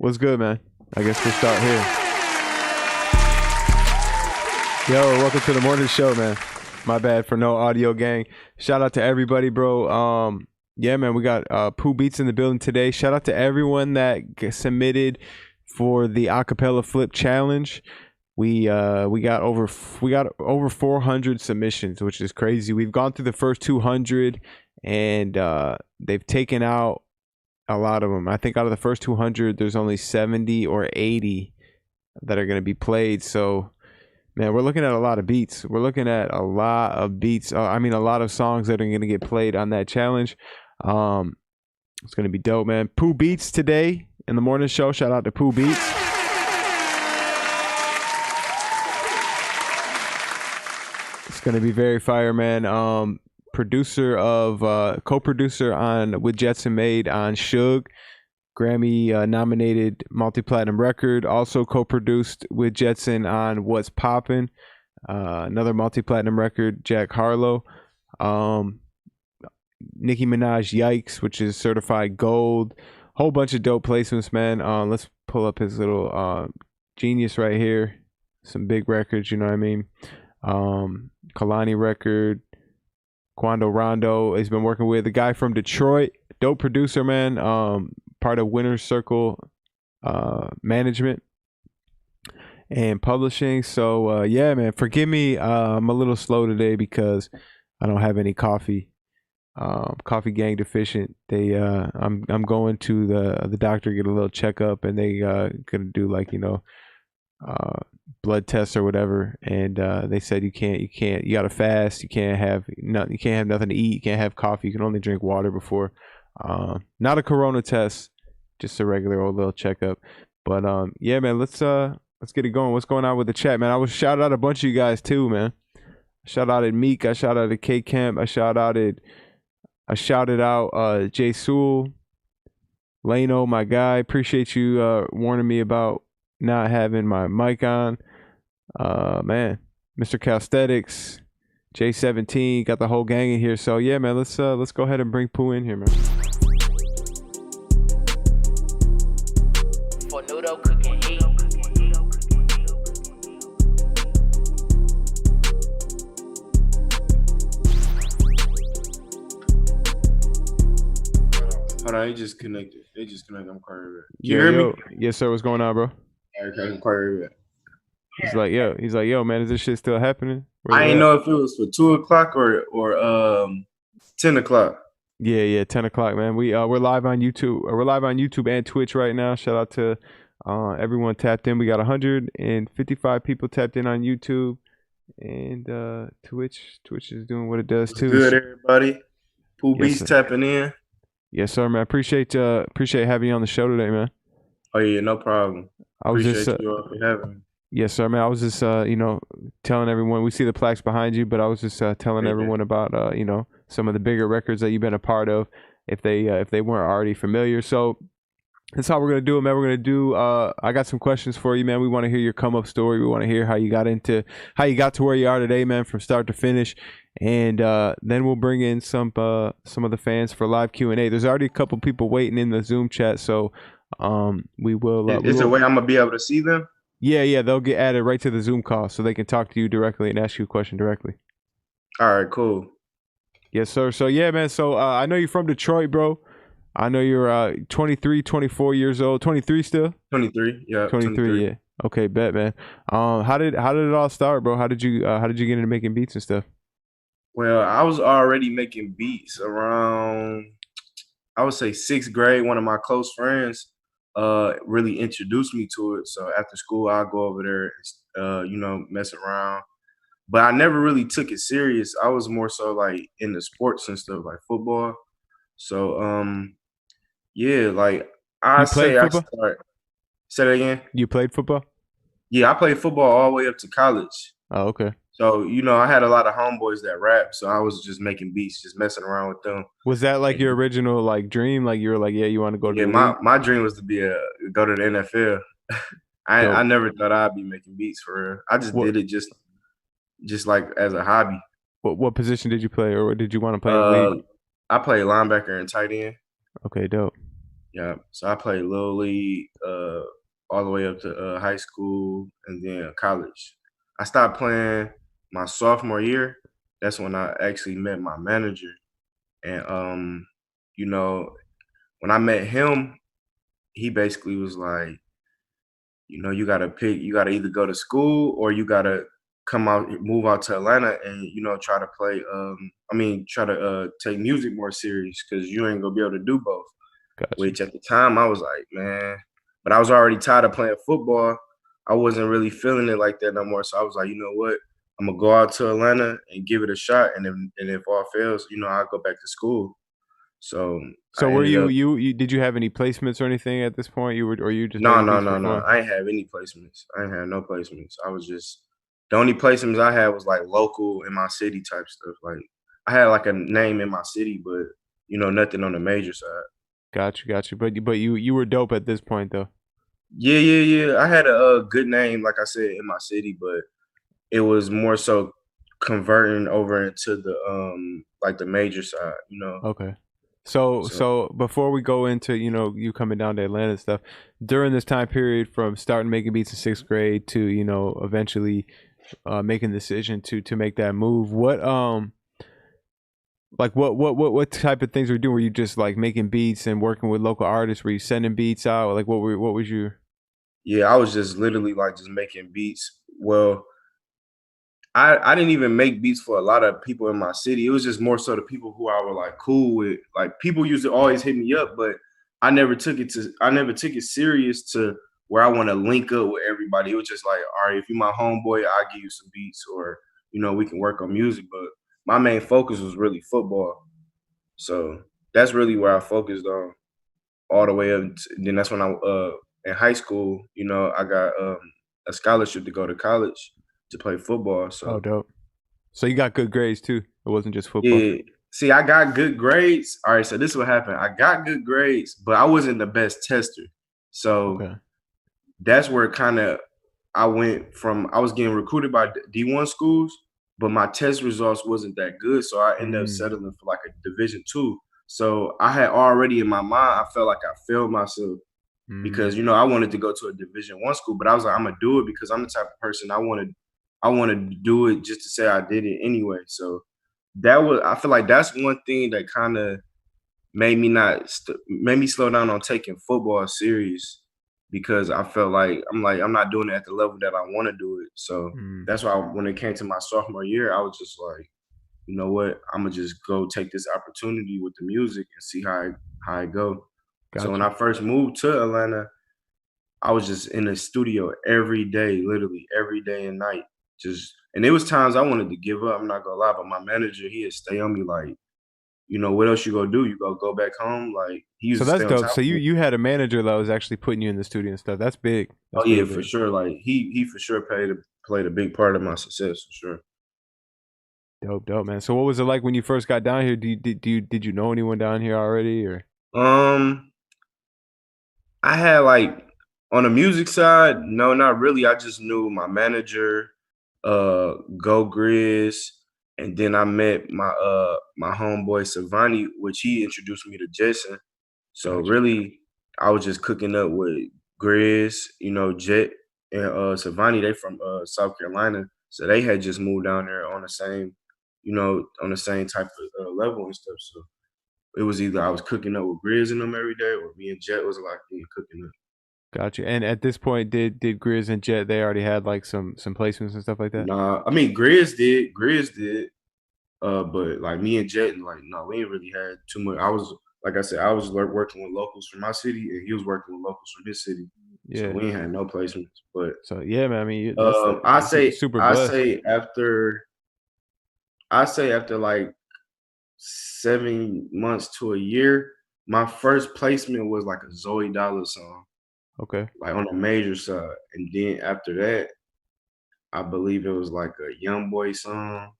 What's good, man? I guess we'll start here. Yo, welcome to the morning show, man. My bad for no audio, gang. Shout out to everybody, bro. Yeah, man, we got PoohBeatz in the building today. Shout out to everyone that submitted for the Acapella Flip Challenge. We got over 400 submissions, which is crazy. We've gone through the first 200, and they've taken out a lot of them. I think out of the first 200, there's only 70 or 80 that are going to be played. So, man, we're looking at a lot of beats. We're looking at a lot of beats. I mean, a lot of songs that are going to get played on that challenge. It's going to be dope, man. PoohBeatz today in the morning show. Shout out to PoohBeatz. It's going to be very fire, man. Co-producer on with Jetsonmade on Suge, Grammy nominated multi-platinum record. Also co-produced with Jetson on What's Poppin', another multi-platinum record. Jack Harlow, Nicki Minaj, Yikes, which is certified gold. Whole bunch of dope placements, man. Let's pull up his little Genius right here. Some big records, you know what I mean? Kalani record. Quando Rondo has been working with the guy from Detroit, dope producer, man. Part of Winner's Circle management and publishing. So yeah, man, forgive me. I'm a little slow today because I don't have any coffee. Coffee gang deficient. They I'm going to the doctor, get a little checkup, and they gonna do, like, blood tests or whatever, and they said you gotta fast, you can't have nothing to eat, you can't have coffee, you can only drink water before. Not a corona test, just a regular old little checkup. But yeah, man, let's get it going. What's going on with the chat, man? I was shout out a bunch of you guys too, man. Shout out at Meek, I shout out at K Camp, I shouted out Jay Sewell, Lano, my guy. Appreciate you warning me about not having my mic on. Man, Mr. Calisthenics, J17, got the whole gang in here. So yeah, man, let's go ahead and bring Pooh in here, man. For noodle cooking heat. Hold on, he just connected. They just connected. I'm calling right. You hear me? Yes, sir. What's going on, bro? Okay, I'm calling right. He's like, yo, man, is this shit still happening? I didn't know if it was for 2 o'clock or 10 o'clock. Yeah, 10 o'clock, man. We're live on YouTube. We're live on YouTube and Twitch right now. Shout out to everyone tapped in. We got 155 people tapped in on YouTube, and Twitch is doing what it does too. Good, everybody. PoohBeatz tapping in. Yes, sir, man. Appreciate having you on the show today, man. Oh yeah, no problem. Appreciate you all for having me. Yes, sir, man. I was just telling everyone, we see the plaques behind you, but I was just telling everyone about some of the bigger records that you've been a part of, if they weren't already familiar. So that's how we're gonna do it, man. We're gonna do I got some questions for you, man. We want to hear your come up story. We want to hear how you got to where you are today, man, from start to finish. And then we'll bring in some of the fans for live Q&A. There's already a couple people waiting in the Zoom chat, so we will. Is there a way I'm gonna be able to see them? Yeah, they'll get added right to the Zoom call, so they can talk to you directly and ask you a question directly. All right, cool. Yes, sir. So yeah, man. So I know you're from Detroit, bro. I know you're 23, 24 years old. 23 still? 23. Yeah. 23. Yeah. Okay, bet, man. How did it all start, bro? How did you get into making beats and stuff? Well, I was already making beats around, I would say, 6th grade. One of my close friends really introduced me to it. So after school, I'll go over there, mess around. But I never really took it serious. I was more so like in the sports and stuff, like football. So yeah, like I say, I start. Say that again. You played football? Yeah, I played football all the way up to college. Oh, okay. So, I had a lot of homeboys that rap, so I was just making beats, just messing around with them. Was that like your original like dream? Like you were like, yeah, you want to go to the league? My dream was to go to the NFL. I never thought I'd be making beats for real. I just did it just like as a hobby. What position did you play, or did you want to play in the league? I played linebacker and tight end. Okay, dope. Yeah. So I played Little League all the way up to high school and then college. I stopped playing my sophomore year. That's when I actually met my manager. And you know, when I met him, he basically was like, you gotta pick, you gotta either go to school or you gotta come out, move out to Atlanta and, try to play, try to take music more serious because you ain't gonna be able to do both. Gotcha. Which at the time I was like, man, but I was already tired of playing football. I wasn't really feeling it like that no more. So I was like, you know what? I'm gonna go out to Atlanta and give it a shot. And if all fails, I'll go back to school. So So I were ended up you did you have any placements or anything at this point? You were or you just no, making no, beats for no, no. fun? I ain't have any placements. I ain't had no placements. I was just the only placements I had was like local in my city type stuff. Like I had like a name in my city, but nothing on the major side. Gotcha. But you were dope at this point though. Yeah, yeah, yeah. I had a, good name, like I said, in my city, but it was more so converting over into the like the major side. Okay. So So so before we go into, you coming down to Atlanta and stuff, during this time period from starting making beats in sixth grade to, eventually making the decision to make that move, what like what type of things were you doing? Were you just like making beats and working with local artists? Were you sending beats out? Like what was your yeah, I was just literally like just making beats. Well, I didn't even make beats for a lot of people in my city. It was just more so the people who I were like cool with. Like people used to always hit me up, but I never took it serious to where I want to link up with everybody. It was just like, all right, if you're my homeboy, I'll give you some beats or we can work on music. But my main focus was really football. So that's really where I focused on all the way up. Then that's when I in high school, I got a scholarship to go to college to play football. Oh, So dope. So you got good grades too. It wasn't just football. yeah. See, I got good grades. All right, so this is what happened. I got good grades, but I wasn't the best tester. So Okay. that's where kind of I went from I was getting recruited by D1 schools, but my test results wasn't that good. So I ended up Mm, settling for like a division 2. So I had already in my mind, I felt like I failed myself mm. because I wanted to go to a division 1 school, but I was like, I'm gonna do it because I'm the type of person I want to do it just to say I did it anyway. So I feel like that's one thing that kind of made me slow down on taking football serious because I felt like I'm not doing it at the level that I want to do it. So Mm. that's why when it came to my sophomore year, I was just like, you know what, I'm gonna just go take this opportunity with the music and see how I go. So when Gotcha. I first moved to Atlanta, I was just in the studio every day, literally every day and night. And there was times I wanted to give up. I'm not gonna lie, but my manager, he'd stay on me like, what else you gonna do? You gonna go back home? Like he So used to that's stay on dope. top So of you me. you had a manager that was actually putting you in the studio and stuff. That's big. Oh That's yeah, real for big. sure. Like he for sure played a big part of my success for sure. Dope, man. So what was it like when you first got down here? Did you know anyone down here already or? Um, I had like on the music side, no, not really. I just knew my manager, Go Grizz, and then I met my homeboy Savani, which he introduced me to Jason. So Gotcha. really, I was just cooking up with Grizz, Jet and Savani. They from South Carolina, so they had just moved down there on the same type of level and stuff. So it was either I was cooking up with Grizz and them every day, or me and Jet was like cooking up. Gotcha. And at this point, did Grizz and Jet they already had like some placements and stuff like that? Nah, I mean Grizz did, but like me and Jet, like no, we ain't really had too much. Like I said, I was working with locals from my city, and he was working with locals from his city, so Yeah. we ain't had no placements. But So yeah, man. I mean, that's I you're say super I blessed. say after like 7 months to a year, my first placement was like a Zoey Dollaz song, Okay. like on the major side, and then after that, I believe it was like a Young Boy song,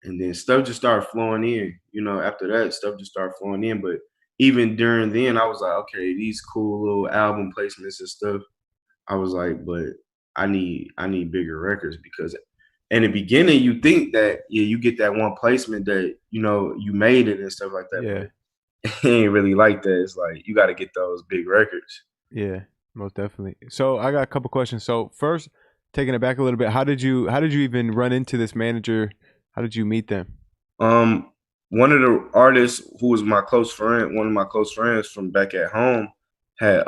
and then stuff just started flowing in. After that, stuff just started flowing in. But even during then, I was like, okay, these cool little album placements and stuff. I was like, but I need bigger records because in the beginning you think that yeah you get that one placement that you made it and stuff like that, but Yeah. he ain't really like that. It's like you got to get those big records. Yeah, most definitely. So I got a couple questions. So first, taking it back a little bit, how did you even run into this manager? How did you meet them? Um, one of the artists who was my close friend, one of my close friends from back at home, had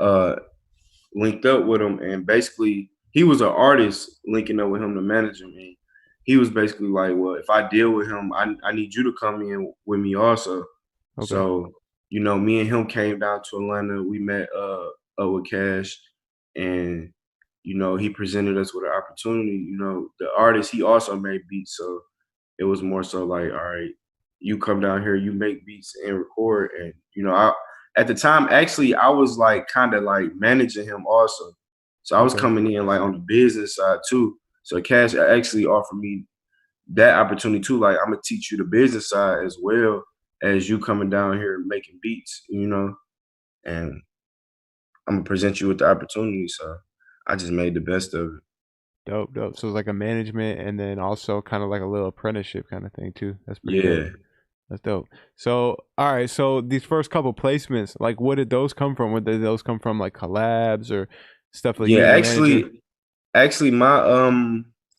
linked up with him, and basically he was an artist linking up with him to manage him. And he was basically like, "Well, if I deal with him, I need you to come in with me also." Okay. So, me and him came down to Atlanta. We met up with Cash, and he presented us with an opportunity. The artist, he also made beats, so it was more so like, all right, you come down here, you make beats and record. And, at the time, actually, I was like kind of like managing him also. So I was Okay. coming in like on the business side too. So Cash actually offered me that opportunity too. Like, I'm gonna teach you the business side as well as you coming down here making beats, and I'm gonna present you with the opportunity. So I just made the best of it. Dope, dope. So it's like a management and then also kind of like a little apprenticeship kind of thing too. That's pretty dope. Yeah. That's dope. So, all right. So these first couple placements, like, what did those come from? What did those come from? Like collabs or stuff like Yeah, you and the manager? actually, my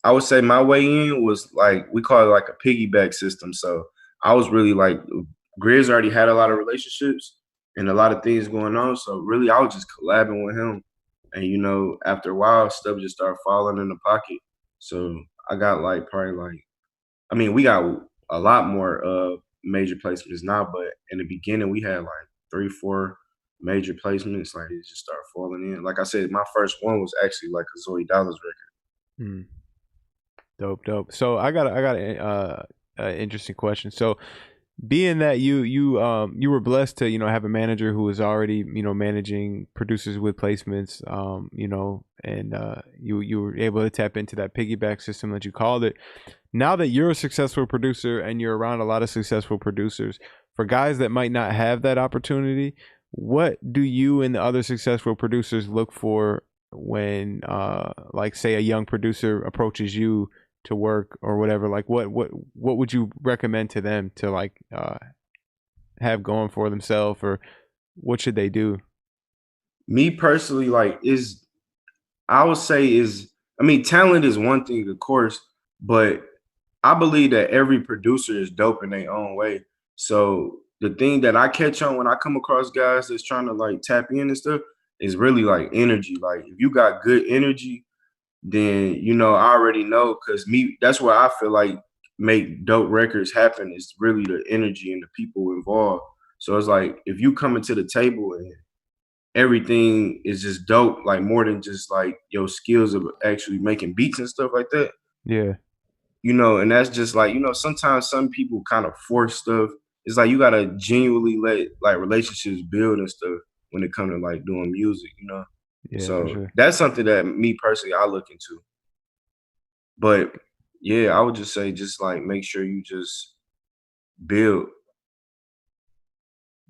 I would say my way in was like we call it like a piggyback system. So I was really like Grizz already had a lot of relationships and a lot of things going on. So really, I was just collabing with him, and after a while, stuff just started falling in the pocket. So I got like probably like I mean, we got a lot more major placements now, but in the beginning, we had like 3, 4 major placements. Like it just started falling in. Like I said, my first one was actually like a Zoey Dollaz record. Hmm. Dope, dope. So I got a interesting question. So being that you were blessed to have a manager who was already managing producers with placements, and you were able to tap into that piggyback system that you called it. Now that you're a successful producer and you're around a lot of successful producers, for guys that might not have that opportunity, what do you and the other successful producers look for when like say a young producer approaches you to work or whatever? Like what would you recommend to them to like have going for themselves, or what should they do? Me personally, like is I would say is I mean, talent is one thing, of course, but I believe that every producer is dope in their own way. So the thing that I catch on when I come across guys that's trying to like tap in and stuff is really like energy. Like if you got good energy, then I already know because that's where I feel like make dope records happen is really the energy and the people involved. So it's like if you come into the table and everything is just dope, like more than just like your skills of actually making beats and stuff like that. Yeah. And that's just like, sometimes some people kind of force stuff. It's like you gotta genuinely let like relationships build and stuff when it comes to like doing music. Yeah, for So sure. that's something that me personally I look into. But yeah, I would just say just like make sure you just build.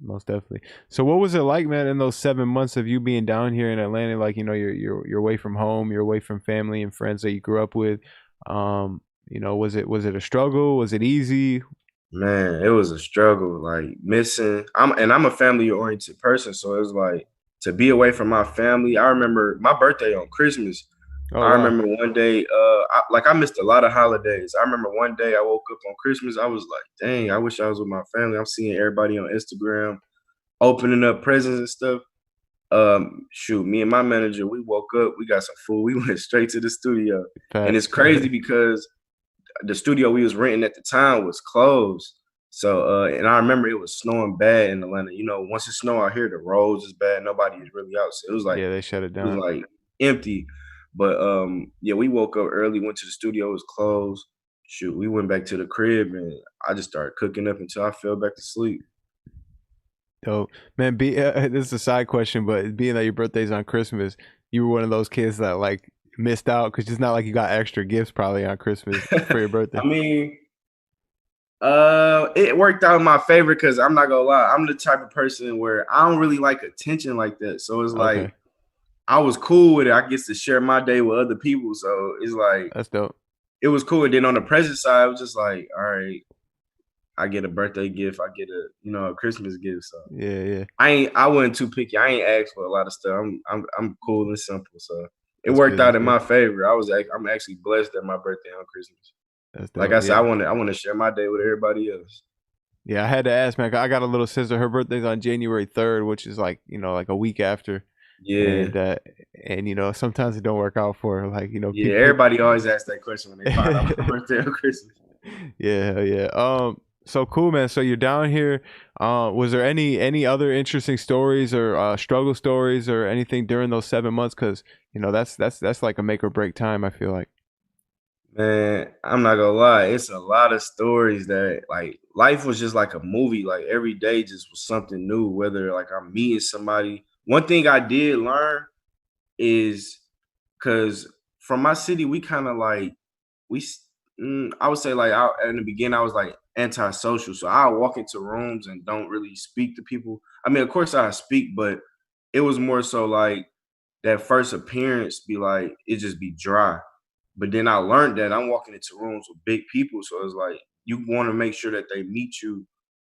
Most definitely. So what was it like, man, in those 7 months of you being down here in Atlanta? Like, you're away from home, you're away from family and friends that you grew up with. Was it a struggle? Was it easy? Man, it was a struggle, like missing. I'm a family oriented person, so it was like to be away from my family. I remember my birthday on Christmas. Oh I wow. remember one day, I missed a lot of holidays. I remember one day I woke up on Christmas. I was like, dang, I wish I was with my family. I'm seeing everybody on Instagram opening up presents and stuff. Shoot, me and my manager, we woke up, we got some food, we went straight to the studio, and it's Facts. crazy because the studio we was renting at the time was closed. So, and I remember it was snowing bad in Atlanta. Once it snow out here, the roads is bad. Nobody is really out. So Yeah, they shut it it was down. like empty. But yeah, we woke up early, went to the studio, it was closed. Shoot, we went back to the crib and I just started cooking up until I fell back to sleep. Dope. Man, this is a side question, but being that your birthday's on Christmas, you were one of those kids that like missed out because it's not like you got extra gifts probably on Christmas for your birthday. I mean, it worked out in my favor because I'm not gonna lie, I'm the type of person where I don't really like attention like that. So it's like Okay, I was cool with it. I get to share my day with other people. So it's like that's dope. it was cool. And then on the present side, it was just like, all right, I get a birthday gift, I get a Christmas gift. So Yeah. I wasn't too picky. I ain't asked for a lot of stuff. I'm cool and simple. So it That's worked good. out That's in good. my favor. I'm actually blessed that my birthday on Christmas. That's Like dope. I said, Yeah. I want to share my day with everybody else. Yeah, I had to ask, man. I got a little sister. Her birthday's on January 3rd, which is like, like a week after. Yeah. And sometimes it don't work out for her. Like, Yeah, people. everybody always asks that question when they find out my birthday on Christmas. Yeah. So cool, man. So you're down here. Was there any other interesting stories or struggle stories or anything during those 7 months? Because that's like a make or break time, I feel like. Man, I'm not gonna lie, it's a lot of stories that like life was just like a movie. Like every day just was something new. Whether like I'm meeting somebody. One thing I did learn is because from my city, we kind of like we. I would say like in the beginning, I was like antisocial. So I walk into rooms and don't really speak to people. I mean, of course I speak, but it was more so like that first appearance be like it just be dry. But then I learned that I'm walking into rooms with big people, so it's like you want to make sure that they meet you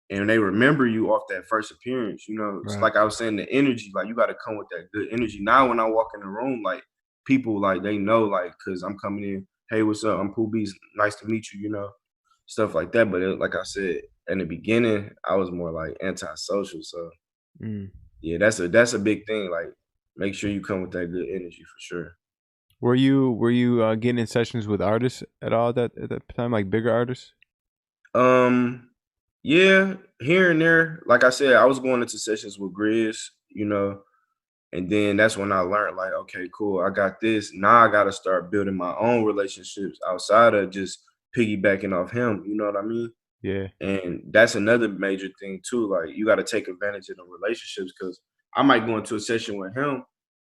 and they remember you off that first appearance. It's Right. like I was saying, the energy, like you got to come with that good energy. Now, when I walk in the room, like people, like they know, like, cause I'm coming in. Hey, what's up? I'm PoohBeatz. Nice to meet you. Stuff like that. But like I said in the beginning, I was more like antisocial. So Mm. yeah, that's a big thing. Like, make sure you come with that good energy for sure. Were you getting in sessions with artists at all at that time, like bigger artists? Um, yeah, here and there. Like I said, I was going into sessions with Grizz, and then that's when I learned, like, okay, cool, I got this. Now I gotta start building my own relationships outside of just piggybacking off him. You know what I mean? Yeah. And that's another major thing too. Like, you gotta take advantage of the relationships because I might go into a session with him,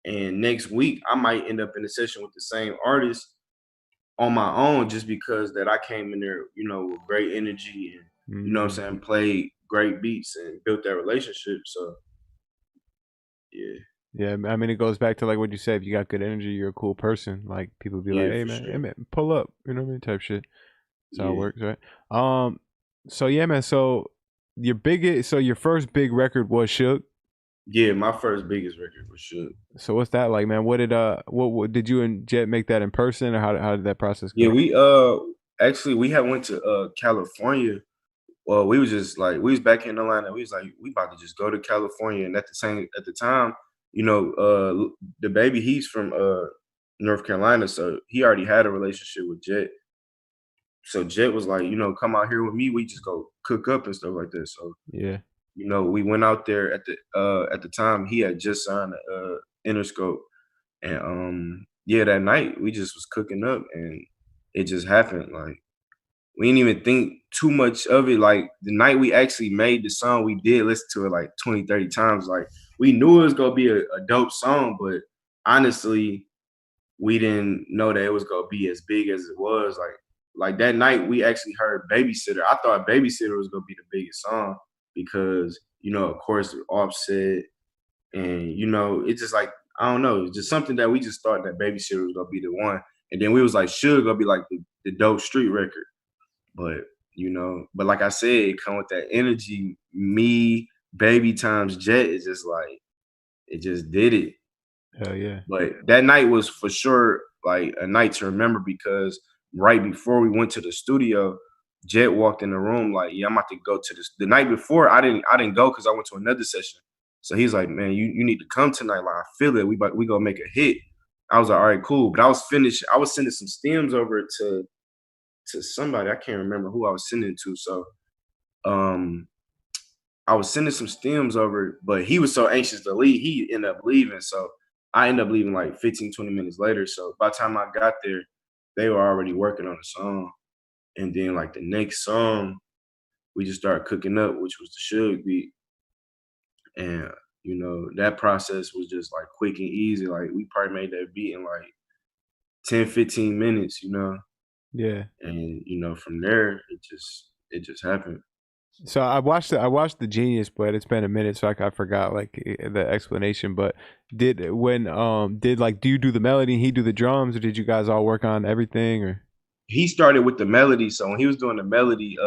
and next week I might end up in a session with the same artist on my own just because that I came in there, with great energy and what Mm. I'm saying, played great beats and built that relationship. So yeah. Yeah, I mean, it goes back to like what you said. If you got good energy, you're a cool person. Like people be like, Yeah, "Hey for man, hey sure. man, pull up," you know what I mean, type shit. That's how it Yeah. works, right? Um, so yeah, man. So your first big record was Suge. Yeah, my first biggest record for sure. So what's that like, man? What did you and Jet make that in person, or how did that process Yeah, go? we actually we had went to California. Well, we was just like we was back in Atlanta. We was like, we about to just go to California. And at the time, DaBaby, he's from North Carolina, so he already had a relationship with Jet. So Jet was like, come out here with me. We just go cook up and stuff like that. So, Yeah, we went out there at the time he had just signed Interscope. And yeah, that night we just was cooking up and it just happened. Like we didn't even think too much of it. Like the night we actually made the song, we did listen to it like 20, 30 times. Like we knew it was gonna be a dope song, but honestly, we didn't know that it was gonna be as big as it was. Like that night we actually heard Babysitter. I thought Babysitter was gonna be the biggest song because, of course, Offset and it's just like I don't know, it's just something that we just thought that Babysitter was gonna be the one. And then we was like, Suge gonna be like the dope street record. But but like I said, it come with that energy. Me, Baby times Jet is just like it just did it. hell yeah, But that night was for sure like a night to remember because right before we went to the studio, Jet walked in the room like, yeah, I'm about to go to this. The night before, I didn't go because I went to another session. So he's like, man, you need to come tonight. Like I feel it. We gonna make a hit. I was like, all right, cool. But I was finished. I was sending some stems over to somebody. I can't remember who I was sending to. So um I was sending some stems over, but he was so anxious to leave, he ended up leaving. So I ended up leaving like 15, 20 minutes later. So by the time I got there, they were already working on the song. And then like the next song, we just started cooking up, which was the Suge beat. And that process was just like quick and easy. Like we probably made that beat in like 10, 15 minutes. yeah. And from there it just happened. So I watched the Genius, but it's been a minute, so I forgot like the explanation. But do you do the melody and he do the drums, or did you guys all work on everything? Or He started with the melody. So when he was doing the melody,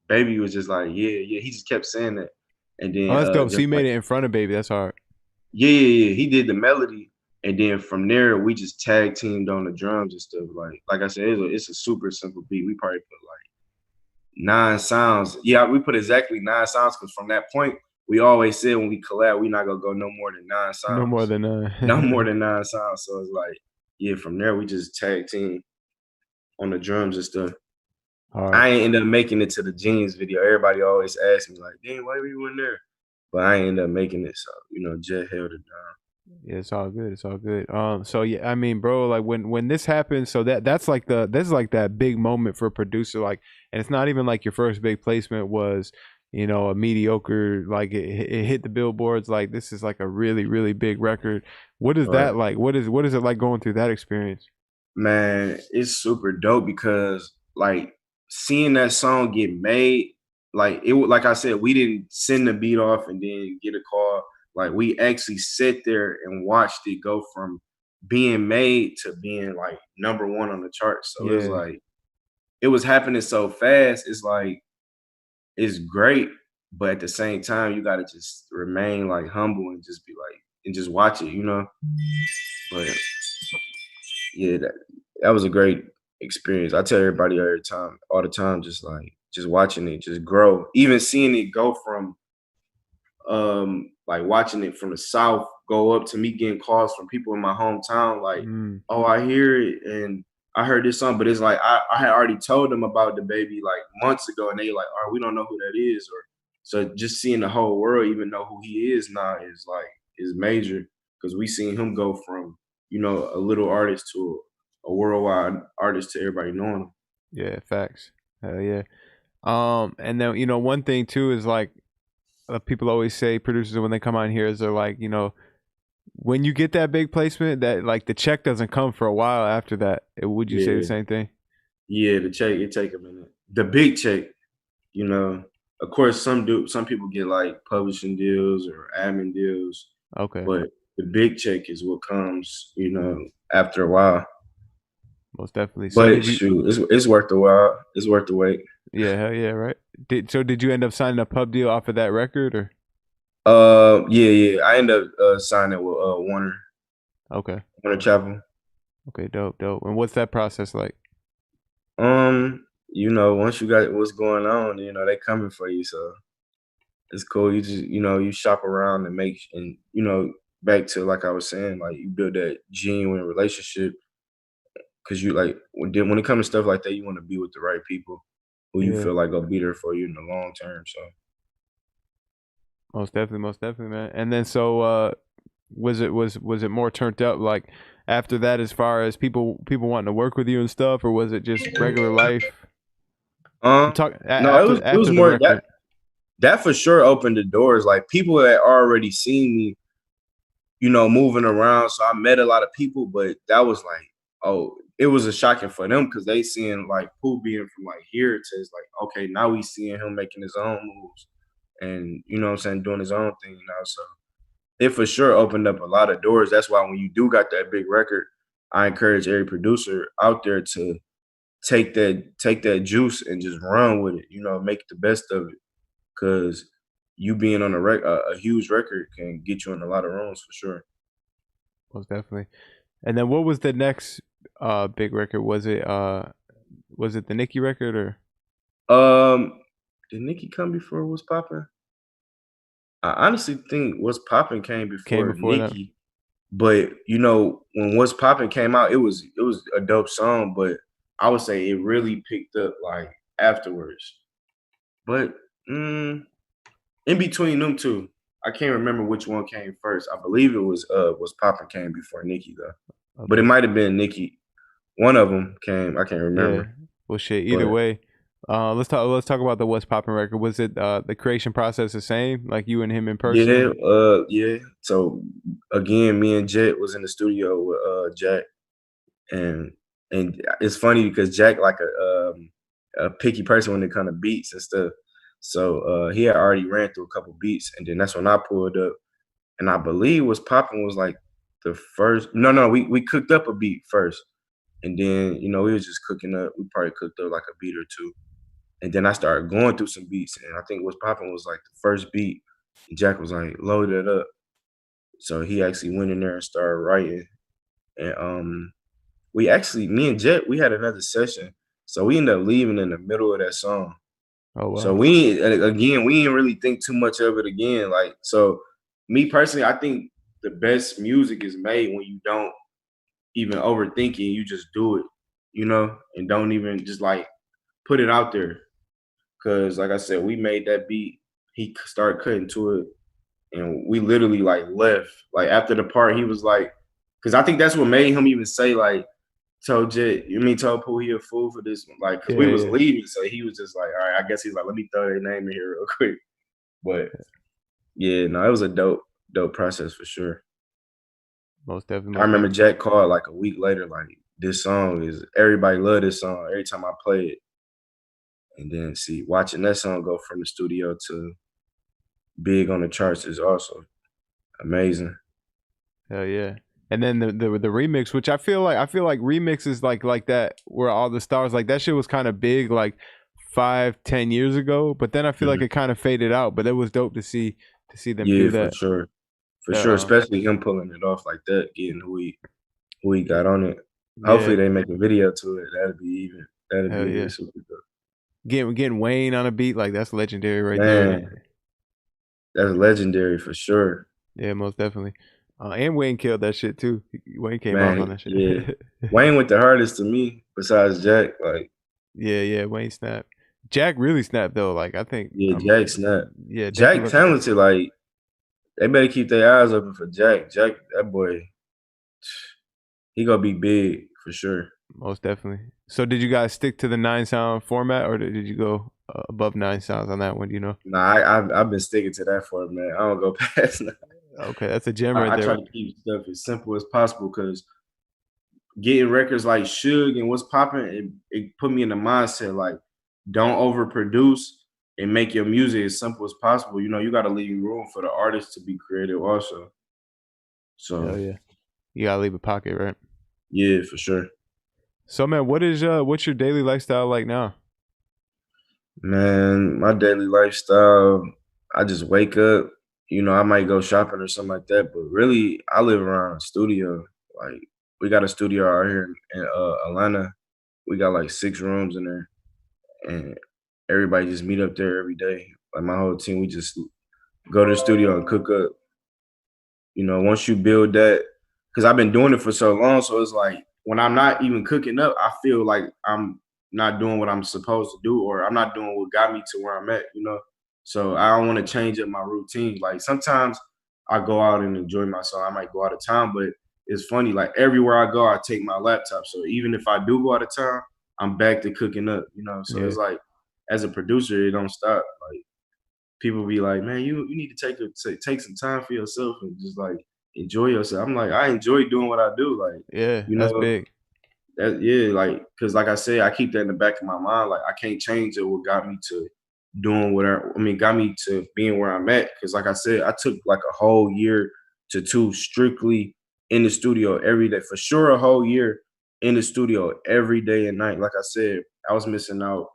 Baby was just like, yeah, yeah. He just kept saying that, and Oh, then that's dope. So just you like, made it in front of Baby. That's hard. yeah, yeah, yeah. He did the melody, and then from there we just tag teamed on the drums and stuff. Like I said, it's a super simple beat. We probably put like 9 sounds. Yeah, we put exactly 9 sounds because from that point we always said when we collab, we not gonna go no more than 9 No more sounds. than No more than 9 sounds. So it's like, yeah, from there we just tag team on the drums and stuff. hard. I ain't end up making it to the Jeans video. Everybody always asks me like, "Dang, why were you in there?" But I ain't end up making it. So Jet held it down. Yeah, it's all good. It's all good. So yeah, I mean, bro, like when this happens, so that's like that's like that big moment for a producer, like, and it's not even like your first big placement was, a mediocre, like it hit the billboards. Like this is like a really, really big record. What is Right. that like? What is it like going through that experience? Man, it's super dope because like seeing that song get made, like I said, we didn't send the beat off and then get a call. Like we actually sat there and watched it go from being made to being like #1 on the charts. So it was Yeah, like it was happening so fast. It's like it's great, but at the same time, you gotta just remain like humble and just be like and just watch it. But yeah, that was a great experience. I tell everybody every time, all the time, just watching it just grow. Even seeing it go from like watching it from the south go up to me getting calls from people in my hometown, like, mm, oh, I hear it and I heard this song, but it's like I had already told them about DaBaby like months ago, and they like, oh, we don't know who that is, or so just seeing the whole world even know who he is now is major because we seen him go from a little artist to a worldwide artist to everybody knowing him. yeah, facts. Hell yeah. And then one thing too is like people always say producers when they come on here is they're like when you get that big placement, that like the check doesn't come for a while after that. Would you say the Yeah, same thing? yeah, the check it take a minute. The big check, you know. Of course, some people get like publishing deals or admin deals, Okay, but the big check is what comes, after a while. most definitely. So But did you? shoot, it's worth the while. It's worth the wait. Yeah, hell yeah, right. Did you end up signing a pub deal off of that record or? Yeah, yeah. I ended up signing with Okay, Warner Chapel. okay, dope, dope. And what's that process like? Once you got what's going on, they coming for you. So it's cool. You just, you shop around and back to like I was saying, like you build that genuine relationship because you like when it comes to stuff like that, you want to be with the right people who you Yeah, feel like will be there for you in the long term. So most definitely, man. And then so was it more turned up like after that as far as people wanting to work with you and stuff, or was it just regular life? I'm um talking no, it was after the more that record. that for sure opened the doors. Like people had already seen me, moving around. So I met a lot of people, but that was like, oh, it was a shocking for them because they seeing like Pooh being from like here to it's like, okay, now we seeing him making his own moves and what I'm saying, doing his own thing now. So it for sure opened up a lot of doors. That's why when you do got that big record, I encourage every producer out there to take that juice and just run with it, make the best of it. Cause you being on a huge record can get you in a lot of rooms for sure. Most definitely. And then what was the next big record? Was it the Nicki record or Um, did Nicki come before What's Poppin'? I honestly think What's Poppin' came came before before that? Nicki, but when What's Poppin' came out, it was a dope song, but I would say it really picked up like afterwards. But in between them two, I can't remember which one came first. I believe it was What's Poppin' came before Nicki though, but it Okay. might have been Nicki. One of them came. I can't Yeah. remember, Well shit, either but way. Let's talk about the What's Poppin' record. Was it the creation process the same? Like you and him in yeah, person? yeah. So again, me and Jet was in the studio with Jack, and it's funny because Jack like a picky person when it comes to beats and stuff. So he had already ran through a couple beats, and then that's when I pulled up, and I believe was popping was like the first. No, no, we cooked up a beat first, and then we was just cooking up. We probably cooked up like a beat or two, And then I started going through some beats, and I think What's Poppin' was like the first beat. And Jack was like, load it up. So he actually went in there and started writing. And we actually, me and Jet, we had another session. So we ended up leaving in the middle of that song. Oh So wow. we didn't really think too much of it again. Like, so me personally, I think the best music is made when you don't even overthink it, you just do it, and don't even just like put it out there. Cause like I said, we made that beat, he started cutting to it, and we literally like left. Like after the part, he was like, cause I think that's what made him even say like, told Jet, told Pooh he a fool for this one. Like, cause we Yeah, was yeah. leaving, so he was just like, all right, I guess he's like, let me throw their name in here real quick. But yeah, no, it was a dope process for sure. Most definitely, I most remember definitely. Jack called like a week later, like this song is everybody love this song every time I play it. And then see, watching that song go from the studio to big on the charts is also amazing. Hell yeah. And then the remix, which I feel like remixes like that where all the stars like that shit was kind of big like 5-10 years ago, but then I feel like Mhm. it kind of faded out. But it was dope to see them Yeah, do for that. sure. For Yeah, sure, especially him pulling it off like that, getting who he got on it. yeah, Hopefully they make a video to it. That'd be hell even yeah. super good. Getting Wayne on a beat like that's legendary right there. Man, that's legendary for sure. Yeah, most definitely. And Wayne killed that shit too. Wayne came off on Man, that yeah. shit. Wayne went the hardest to me besides Jack. Like, Yeah, yeah, Wayne snapped. Jack really snapped though. Like I think, yeah, Jack snapped. yeah, Jack definitely talented. Like, they better keep their eyes open for Jack. Jack, that boy, he gonna be big for sure. most definitely. So did you guys stick to the 9 sound format, or did you go above 9 sounds on that one? Do you know? Nah, I've been sticking to that for a minute. I don't go past that. Okay, that's a gem right I try there. to keep stuff as simple as possible because getting records like Suge and What's Poppin', it put me in the mindset like don't overproduce and make your music as simple as possible. You got to leave room for the artist to be creative also. So Hell yeah, you gotta leave a pocket, right? yeah, for sure. So man, what's your daily lifestyle like now? Man, my daily lifestyle, I just wake up, I might go shopping or something like that, but really I live around a studio. Like we got a studio out here in Atlanta. We got like 6 rooms in there, and everybody just meet up there every day. Like my whole team, we just go to the studio and cook up. Once you build that, because I've been doing it for so long, so it's like when I'm not even cooking up, I feel like I'm not doing what I'm supposed to do, or I'm not doing what got me to where I'm at. So I don't want to change up my routine. Like sometimes I go out and enjoy myself. I might go out of town, but it's funny. Like everywhere I go, I take my laptop. So even if I do go out of town, I'm back to cooking up. So Yeah, it's like as a producer, it don't stop. Like people be like, man, you need to take some time for yourself and just like enjoy yourself. I'm like, I enjoy doing what I do. Like, yeah, you that's know, big. that yeah, like, cause like I said, I keep that in the back of my mind. Like I can't change it what got me to doing got me to being where I'm at. Cause like I said, I took like a whole year to 2 strictly in the studio every day. For sure a whole year in the studio every day and night. Like I said, I was missing out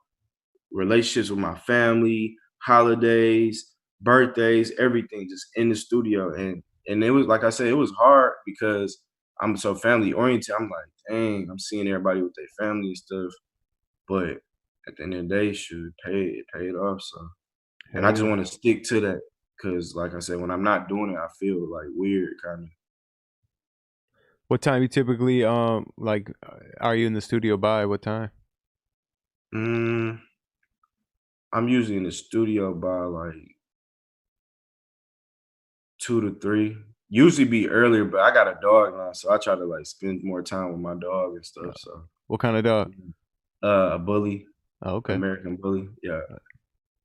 relationships with my family, holidays, birthdays, everything just in the studio. And it was like I said, it was hard because I'm so family oriented. I'm like, dang, I'm seeing everybody with their family and stuff. But at the end of the day, should pay it off. So and Hell I just yeah. want to stick to that. Cause like I said, when I'm not doing it, I feel like weird kind of. What time you typically like are you in the studio by what time? Mm, I'm usually in the studio by like 2 to 3. Usually be earlier, but I got a dog now, so I try to like spend more time with my dog and stuff. So What kind of dog? mhm. A bully, Oh, okay. American bully. Yeah,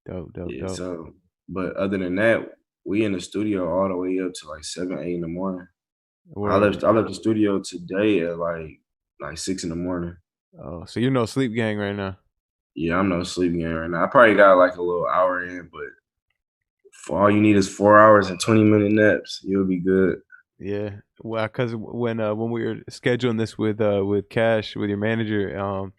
Dope, dope, yeah. dope. So, but other than that, we in the studio all the way up to like 7, 8 in the morning. Word. I left the studio today at like 6 in the morning. Oh, so you're no sleep gang right now. Yeah, I'm no sleeping in right now. I probably got like a little hour in, but for all you need is 4 hours and 20-minute naps. You'll be good. Yeah. Well, cause when we were scheduling this with Cash with your manager,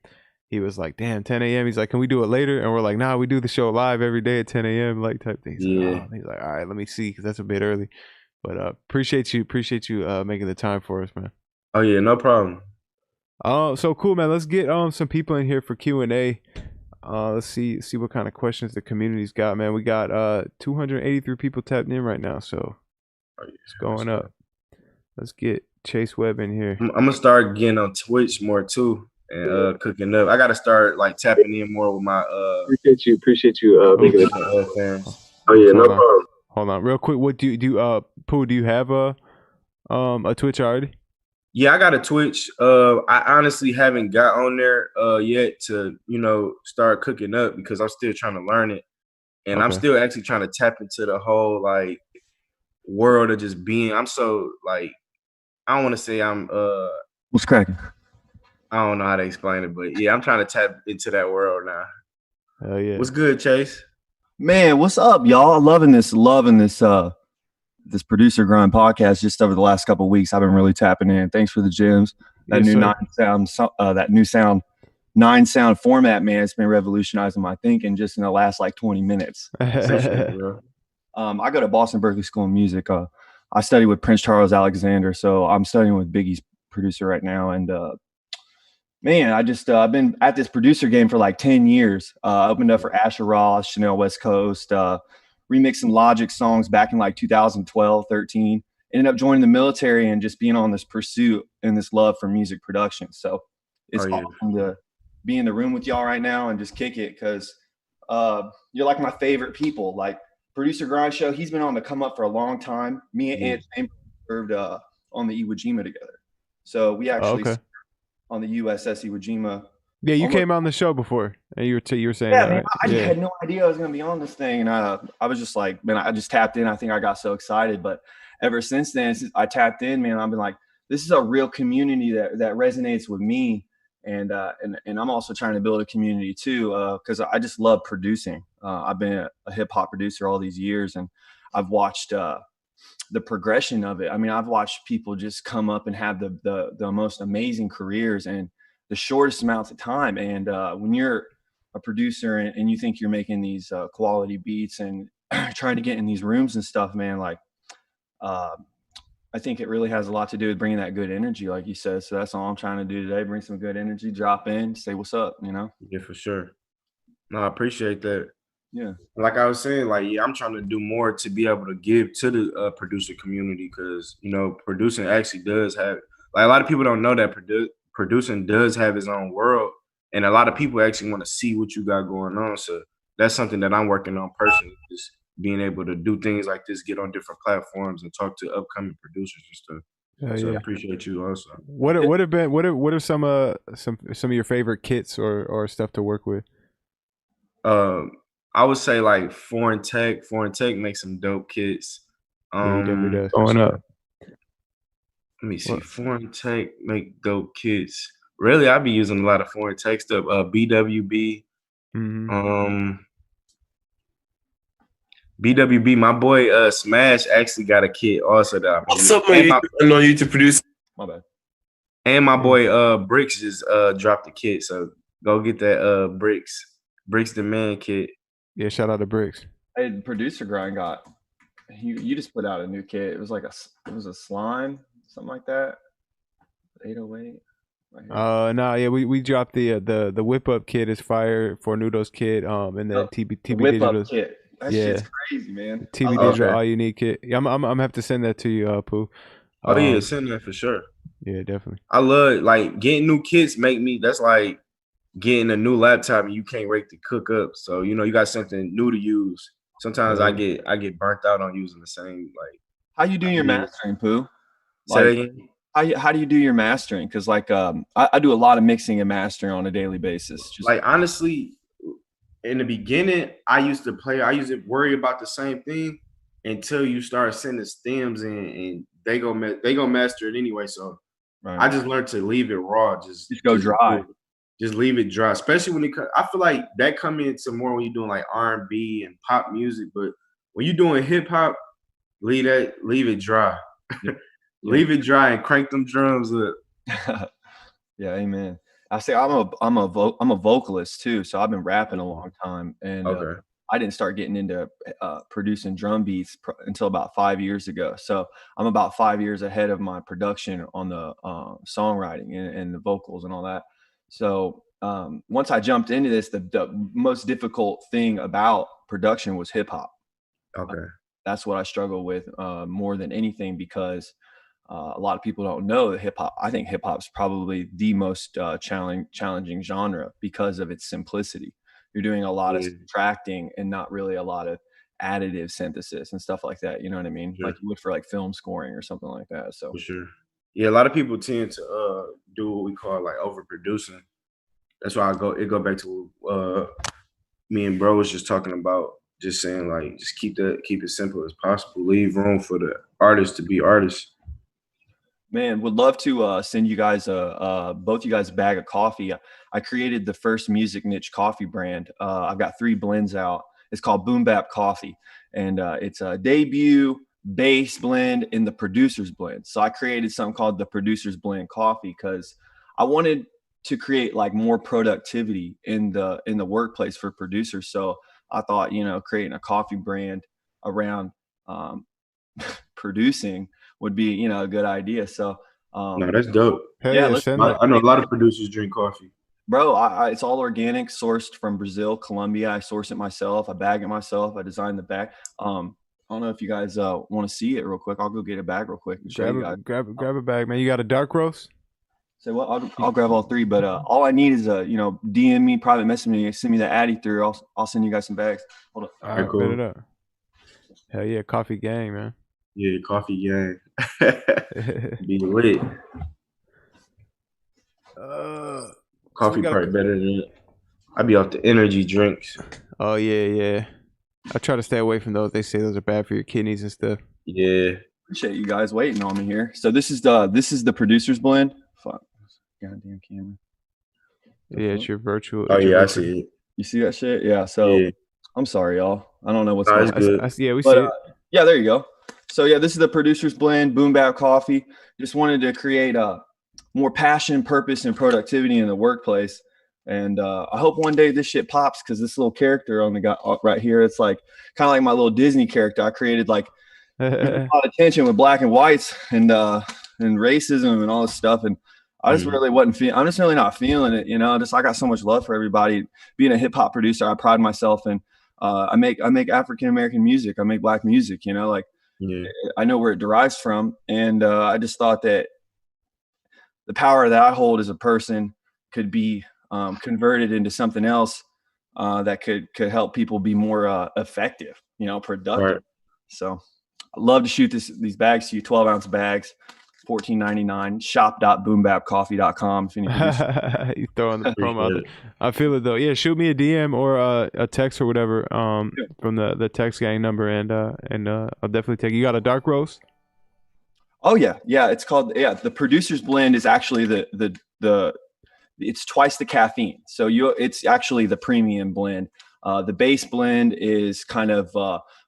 he was like, damn, 10 a.m. He's like, can we do it later? And we're like, nah, we do the show live every day at 10 a.m. like type thing. He's like, Yeah. oh. He's like, all right, let me see, because that's a bit early. But appreciate you making the time for us, man. Oh yeah, no problem. So cool, man. Let's get some people in here for Q&A. Let's see what kind of questions the community's got, man. We got 283 people tapped in right now, so it's going up. Let's get Chase Webb in here. I'm gonna start getting on Twitch more too, and cooking up. I gotta start like tapping in more with my Appreciate you making it fans. Oh yeah, no problem. Hold on, real quick. What do you Pooh? Do you have a Twitch already? Yeah, I got a Twitch. I honestly haven't got on there yet to start cooking up because I'm still trying to learn it, and I'm still actually trying to tap into the whole like world of just being. I'm so like I don't want to say I'm what's cracking? I don't know how to explain it, but yeah, I'm trying to tap into that world now. Hell yeah. What's good, Chase? Man, what's up, y'all? Loving this this Producer Grind podcast just over the last couple of weeks. I've been really tapping in. Thanks for the gems. That new 9-sound format, man, it's been revolutionizing my thinking just in the last like 20 minutes. I go to Boston Berkeley School of Music. I study with Prince Charles Alexander, so I'm studying with Biggie's producer right now. And man, I just I've been at this producer game for like 10 years. Opened up for Asher Ross, Chanel West Coast, remixed some Logic songs back in like 2012, 13. Ended up joining the military and just being on this pursuit and this love for music production. So it's awesome to be in the room with y'all right now and just kick it because you're like my favorite people. Like Producer Grind Show, he's been on the come up for a long time. Me and Ant served on the Iwo Jima together. So we actually on the USS Iwo Jima. Yeah, you came on the show before, and you were saying that, man, right? I had no idea I was going to be on this thing, and I was just like, man, I just tapped in. I think I got so excited, but ever since then, since I tapped in, man, I've been like, this is a real community that resonates with me, and I'm also trying to build a community too, because I just love producing. I've been a hip hop producer all these years, and I've watched the progression of it. I mean, I've watched people just come up and have the most amazing careers and the shortest amounts of time. And when you're a producer and you think you're making these quality beats and trying to get in these rooms and stuff, man, like I think it really has a lot to do with bringing that good energy, like you said. So that's all I'm trying to do today. Bring some good energy, drop in, say what's up, Yeah, for sure. No, I appreciate that. Yeah. Like I was saying, like, yeah, I'm trying to do more to be able to give to the producer community because, producing actually does have, like, a lot of people don't know that producing does have its own world. And a lot of people actually want to see what you got going on. So that's something that I'm working on personally, just being able to do things like this, get on different platforms and talk to upcoming producers and stuff. So I appreciate you also. What are some of your favorite kits or stuff to work with? I would say like Foreign Tech. Foreign Tech makes some dope kits. Going up. Let me see. Foreign Tech make dope kits. Really, I be using a lot of Foreign Tech stuff. BWB. BWB. My boy Smash actually got a kit also that I What's up, man? I know you to produce. My bad. And my boy Bricks just dropped a kit. So go get that Bricks the Man kit. Yeah, shout out to Bricks. Hey, Producer Grind you just put out a new kit. It was like a slime, something like that. 808. We dropped the whip up kit is fire for Nudo's kit. And the TB whip Digital kit. That shit's crazy, man. TB Digital all you need kit. Yeah, I'm gonna have to send that to you, Pooh. Oh yeah, send that for sure. Yeah, definitely. I love like getting new kits. That's like getting a new laptop and you can't wait to cook up. So you got something new to use. Sometimes I get burnt out on using the same like. How you do your mastering, Pooh? Say that again. How do you do your mastering? Because like I do a lot of mixing and mastering on a daily basis. Just like honestly, in the beginning, I used to worry about the same thing until you start sending stems in and they go master it anyway. So I just learned to leave it raw. Just go dry. Just leave it dry, especially when I feel like that come into more when you're doing like R&B and pop music. But when you're doing hip hop, leave it dry. Leave it dry and crank them drums up. Yeah, amen. I say I'm a vocalist too, so I've been rapping a long time, and Okay. I didn't start getting into producing drum beats until about 5 years ago. So I'm about 5 years ahead of my production on the songwriting and the vocals and all that. So once I jumped into this, the most difficult thing about production was hip hop. Okay. That's what I struggle with more than anything, because a lot of people don't know that hip hop. I think hip hop is probably the most challenging genre because of its simplicity. You're doing a lot of subtracting and not really a lot of additive synthesis and stuff like that. You know what I mean? Sure. Like you would for like film scoring or something like that. So For sure. Yeah, a lot of people tend to do what we call like overproducing. That's why it go back to me and bro was just talking about, just saying like just keep it simple as possible. Leave room for the artists to be artists. man, would love to send you guys both you guys a bag of coffee. I created the first music niche coffee brand. I've got 3 blends out. It's called Boom Bap Coffee, and it's a debut base blend in the producer's blend. So I created something called the producer's blend coffee because I wanted to create like more productivity in the workplace for producers. So I thought, creating a coffee brand around producing would be, a good idea. So No, that's dope. Hell yeah, yeah, I know a lot of producers drink coffee. bro, it's all organic, sourced from Brazil, Colombia. I source it myself. I bag it myself. I designed the bag. I don't know if you guys want to see it real quick. I'll go get a bag real quick and show you guys. Grab a bag, man. You got a dark roast? Say what? I'll grab all 3, but all I need is DM me, private message me, send me the Addy through. I'll send you guys some bags. Hold up. All right, cool. bet it up. Hell yeah, coffee gang, man. Yeah, coffee gang. Be lit. Coffee so probably better than it. I be off the energy drinks. Oh yeah. I try to stay away from those. They say those are bad for your kidneys and stuff. Yeah. Appreciate you guys waiting on me here. So this is the producer's blend. Fuck. Goddamn camera. Yeah, it's your virtual. Oh yeah, I virtual. see it. You see that shit? Yeah. So Yeah. I'm sorry, y'all. I don't know what's No, going it's on. good. Yeah, we But, see it. yeah, there you go. So yeah, this is the producer's blend, Boom Bap Coffee. Just wanted to create more passion, purpose, and productivity in the workplace. And I hope one day this shit pops, because this little character on the guy right here, it's like kind of like my little Disney character. I created like a lot of tension with black and whites and racism and all this stuff. And I just really wasn't feeling. I'm just really not feeling it. Just I got so much love for everybody. Being a hip hop producer, I pride myself in. I make African American music. I make Black music. I know where it derives from, and I just thought that the power that I hold as a person could be converted into something else that could help people be more effective, productive. Right. So I'd love to shoot these bags to you, 12-ounce bags, $14.99. Shop.boombapcoffee.com. If any you throwing the promo out there. I feel it though. Yeah, shoot me a DM or a text or whatever from the text gang number, and I'll definitely take it. You got a dark roast? Oh yeah. It's called the producer's blend is actually the it's twice the caffeine. So it's actually the premium blend. The base blend is kind of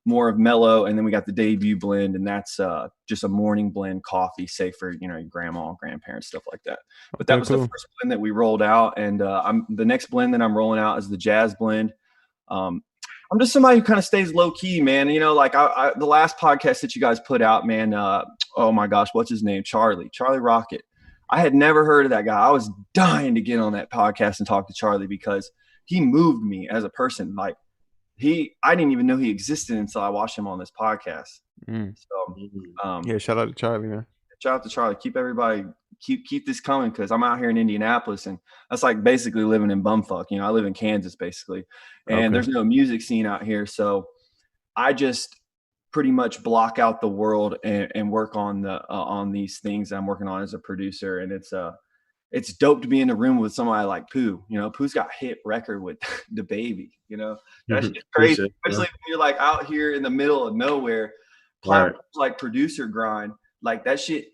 more of mellow, and then we got the debut blend, and that's just a morning blend coffee, safe for your grandma, grandparents, stuff like that. But that was the first blend that we rolled out, and the next blend that I'm rolling out is the jazz blend. I'm just somebody who kind of stays low key, man. Like the last podcast that you guys put out, man. Oh my gosh, what's his name? Charlie Rocket. I had never heard of that guy. I was dying to get on that podcast and talk to Charlie because he moved me as a person. Like I didn't even know he existed until I watched him on this podcast. So yeah, shout out to Charlie, man. Shout out to Charlie. Keep this coming, because I'm out here in Indianapolis, and that's like basically living in bumfuck. I live in Kansas basically, and there's no music scene out here. So I just pretty much block out the world and work on these things I'm working on as a producer. And it's dope to be in the room with somebody like Pooh. Pooh's got hit record with DaBaby. That's just crazy, especially when you're like out here in the middle of nowhere. Platforms like ProducerGrind, like that shit,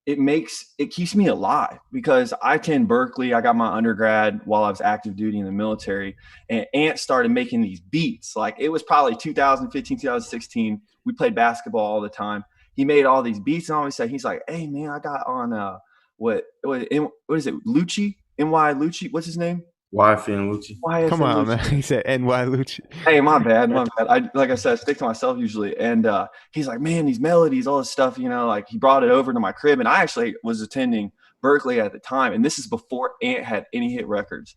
it keeps me alive, because I attend Berkeley. I got my undergrad while I was active duty in the military, and Ant started making these beats. Like it was probably 2015, 2016. We played basketball all the time. He made all these beats, and always said, he's like, "Hey man, I got on what is it, Lucci?" NY Lucci. What's his name? YF and Lucci. YF Come and on, Lucci. man. He said NY Lucci. Hey, my bad. Like I said, I stick to myself usually. And he's like, man, these melodies, all this stuff, like he brought it over to my crib. And I actually was attending Berkeley at the time. And this is before Ant had any hit records.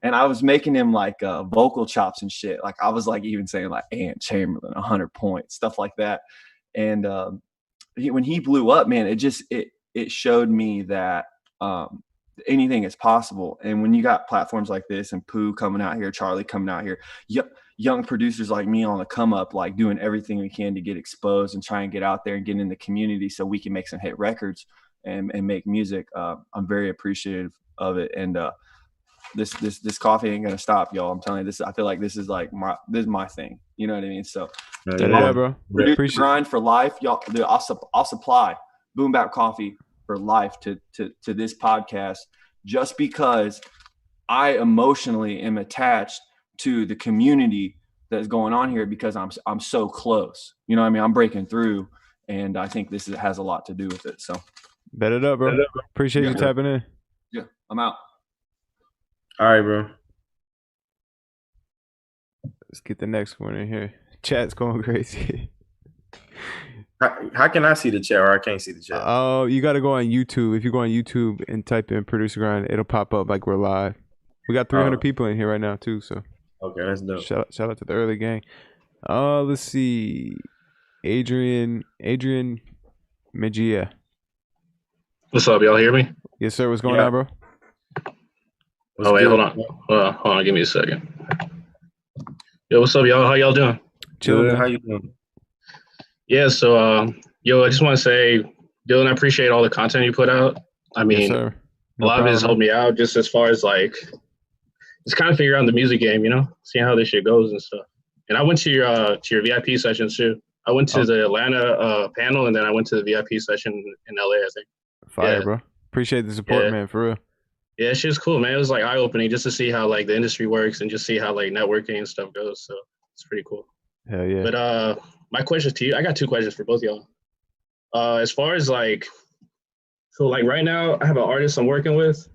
And I was making him like vocal chops and shit. Like I was like even saying like Ant Chamberlain, 100 points, stuff like that. And when he blew up, man, it showed me that anything is possible. And when you got platforms like this and Pooh coming out here, Charlie coming out here, young producers like me on the come up, like doing everything we can to get exposed and try and get out there and get in the community so we can make some hit records and make music. I'm very appreciative of it. And this coffee ain't gonna stop, y'all. I'm telling you this. I feel like this is my thing. You know what I mean? So Yeah, bro. Producer Grind for life, y'all. I'll supply Boom Bap Coffee for life to this podcast, just because I emotionally am attached to the community that's going on here, because I'm so close. You know what I mean? I'm breaking through, and I think this has a lot to do with it. So bet it up, bro. Appreciate you tapping in. Yeah, I'm out. All right, bro. Let's get the next one in here. Chat's going crazy. How can I see the chat, or I can't see the chat? Oh, you got to go on YouTube. If you go on YouTube and type in Producer Grind, it'll pop up like we're live. We got 300 people in here right now too. So okay, that's dope. Shout out to the early gang. Let's see. Adrian Mejia. What's up? Y'all hear me? Yes, sir. What's going on, bro? Wait, hold on. Give me a second. Yo, what's up, y'all? How y'all doing? Chilling. How you doing? Yeah, so I just want to say, Dylan, I appreciate all the content you put out. I mean, yes, sir. A lot of it has helped me out, just as far as like, just kind of figure out the music game, seeing how this shit goes and stuff. And I went to your VIP session too. I went to the Atlanta panel, and then I went to the VIP session in LA, I think. Fire, bro. Appreciate the support, man, for real. Yeah, it's just cool, man. It was like eye-opening just to see how like the industry works and just see how like networking and stuff goes. So it's pretty cool. Hell yeah. But my question to you, I got two questions for both y'all. As far as like, so like right now I have an artist I'm working with,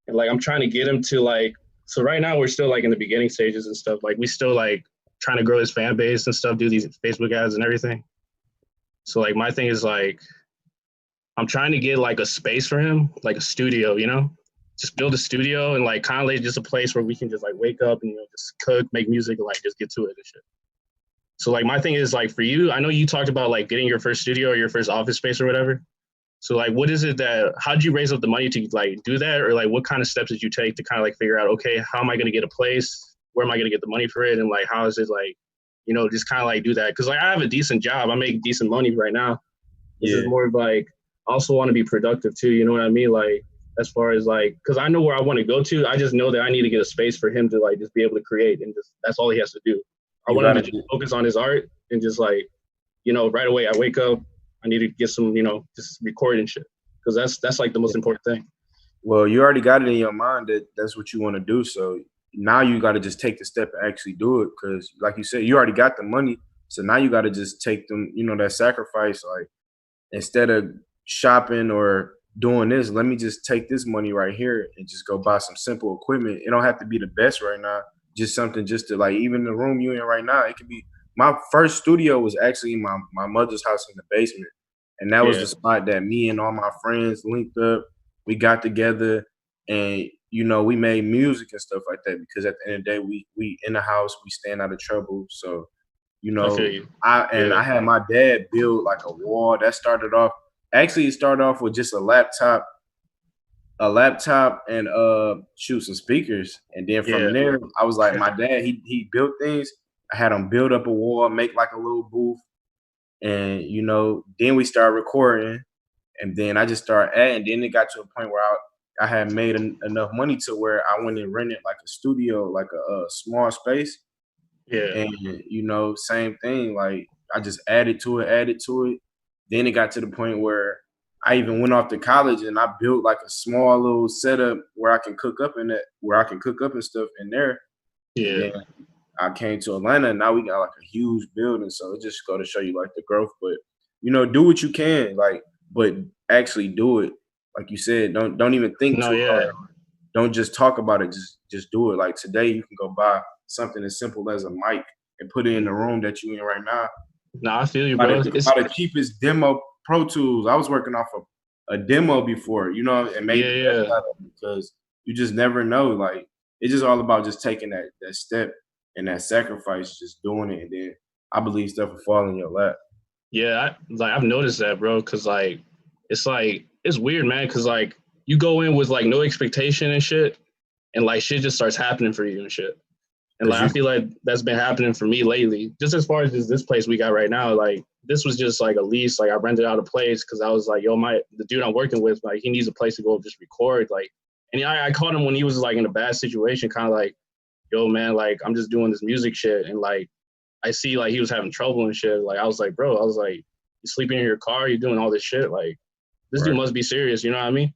and like I'm trying to get him to like, so right now we're still like in the beginning stages and stuff. Like we still like trying to grow his fan base and stuff, do these Facebook ads and everything. So like my thing is like, I'm trying to get like a space for him, like a studio, just build a studio and like kind of like just a place where we can just like wake up and just cook, make music, and like just get to it and shit. So like my thing is like for you, I know you talked about like getting your first studio or your first office space or whatever. So like what is it how did you raise up the money to like do that, or like what kind of steps did you take to kind of like figure out, okay, how am I going to get a place? Where am I going to get the money for it? And like how is it like, just kind of like do that? Because like I have a decent job, I make decent money right now. This is more of like, I also want to be productive too, you know what I mean? Like, as far as like, because I know where I want to go to, I just know that I need to get a space for him to like just be able to create, and just that's all he has to do. I want him to just focus on his art and just like, right away I wake up, I need to get some, just recording shit, because that's like the most important thing. Well, you already got it in your mind that that's what you want to do, so now you got to just take the step and actually do it, because like you said, you already got the money, so now you got to just take them, that sacrifice. Like instead of shopping or doing this, let me just take this money right here and just go buy some simple equipment. It don't have to be the best right now, just something just to like, even the room you in right now, it could be, my first studio was actually in my mother's house in the basement, and that was the spot that me and all my friends linked up. We got together and we made music and stuff like that, because at the end of the day, we in the house, we staying out of trouble. So I had my dad build like a wall that started off. Actually, it started off with just a laptop and some speakers, and then from there, I was like, my dad, he built things. I had him build up a wall, make like a little booth, and then we started recording, and then I just started adding. Then it got to a point where I had made enough money to where I went and rented like a studio, like a small space. Yeah, and same thing. Like I just added to it. Then it got to the point where I even went off to college and I built like a small little setup where I can cook up and stuff in there. Yeah. And I came to Atlanta, and now we got like a huge building. So it just go to show you like the growth. But do what you can, like, but actually do it. Like you said, don't even think too hard. don't just talk about it, just do it. Like today, you can go buy something as simple as a mic and put it in the room that you in right now. Nah, I feel you, bro. Buy the cheapest demo Pro Tools. I was working off of a demo before, you know, and made the best out of it because you just never know. Like it's just all about just taking that step and that sacrifice, just doing it, and then I believe stuff will fall in your lap. Yeah, I've noticed that, bro, because it's weird, man, because like you go in with like no expectation and shit, and like shit just starts happening for you and shit. And like I feel like that's been happening for me lately. Just as far as this place we got right now, like this was just like a lease. Like I rented out a place because I was like, yo, the dude I'm working with, like he needs a place to go just record. Like, and I caught him when he was like in a bad situation, kind of like, yo, man, like I'm just doing this music shit, and like I see like he was having trouble and shit. Like I was like, bro, you sleeping in your car, you doing all this shit. Like this dude must be serious, you know what I mean?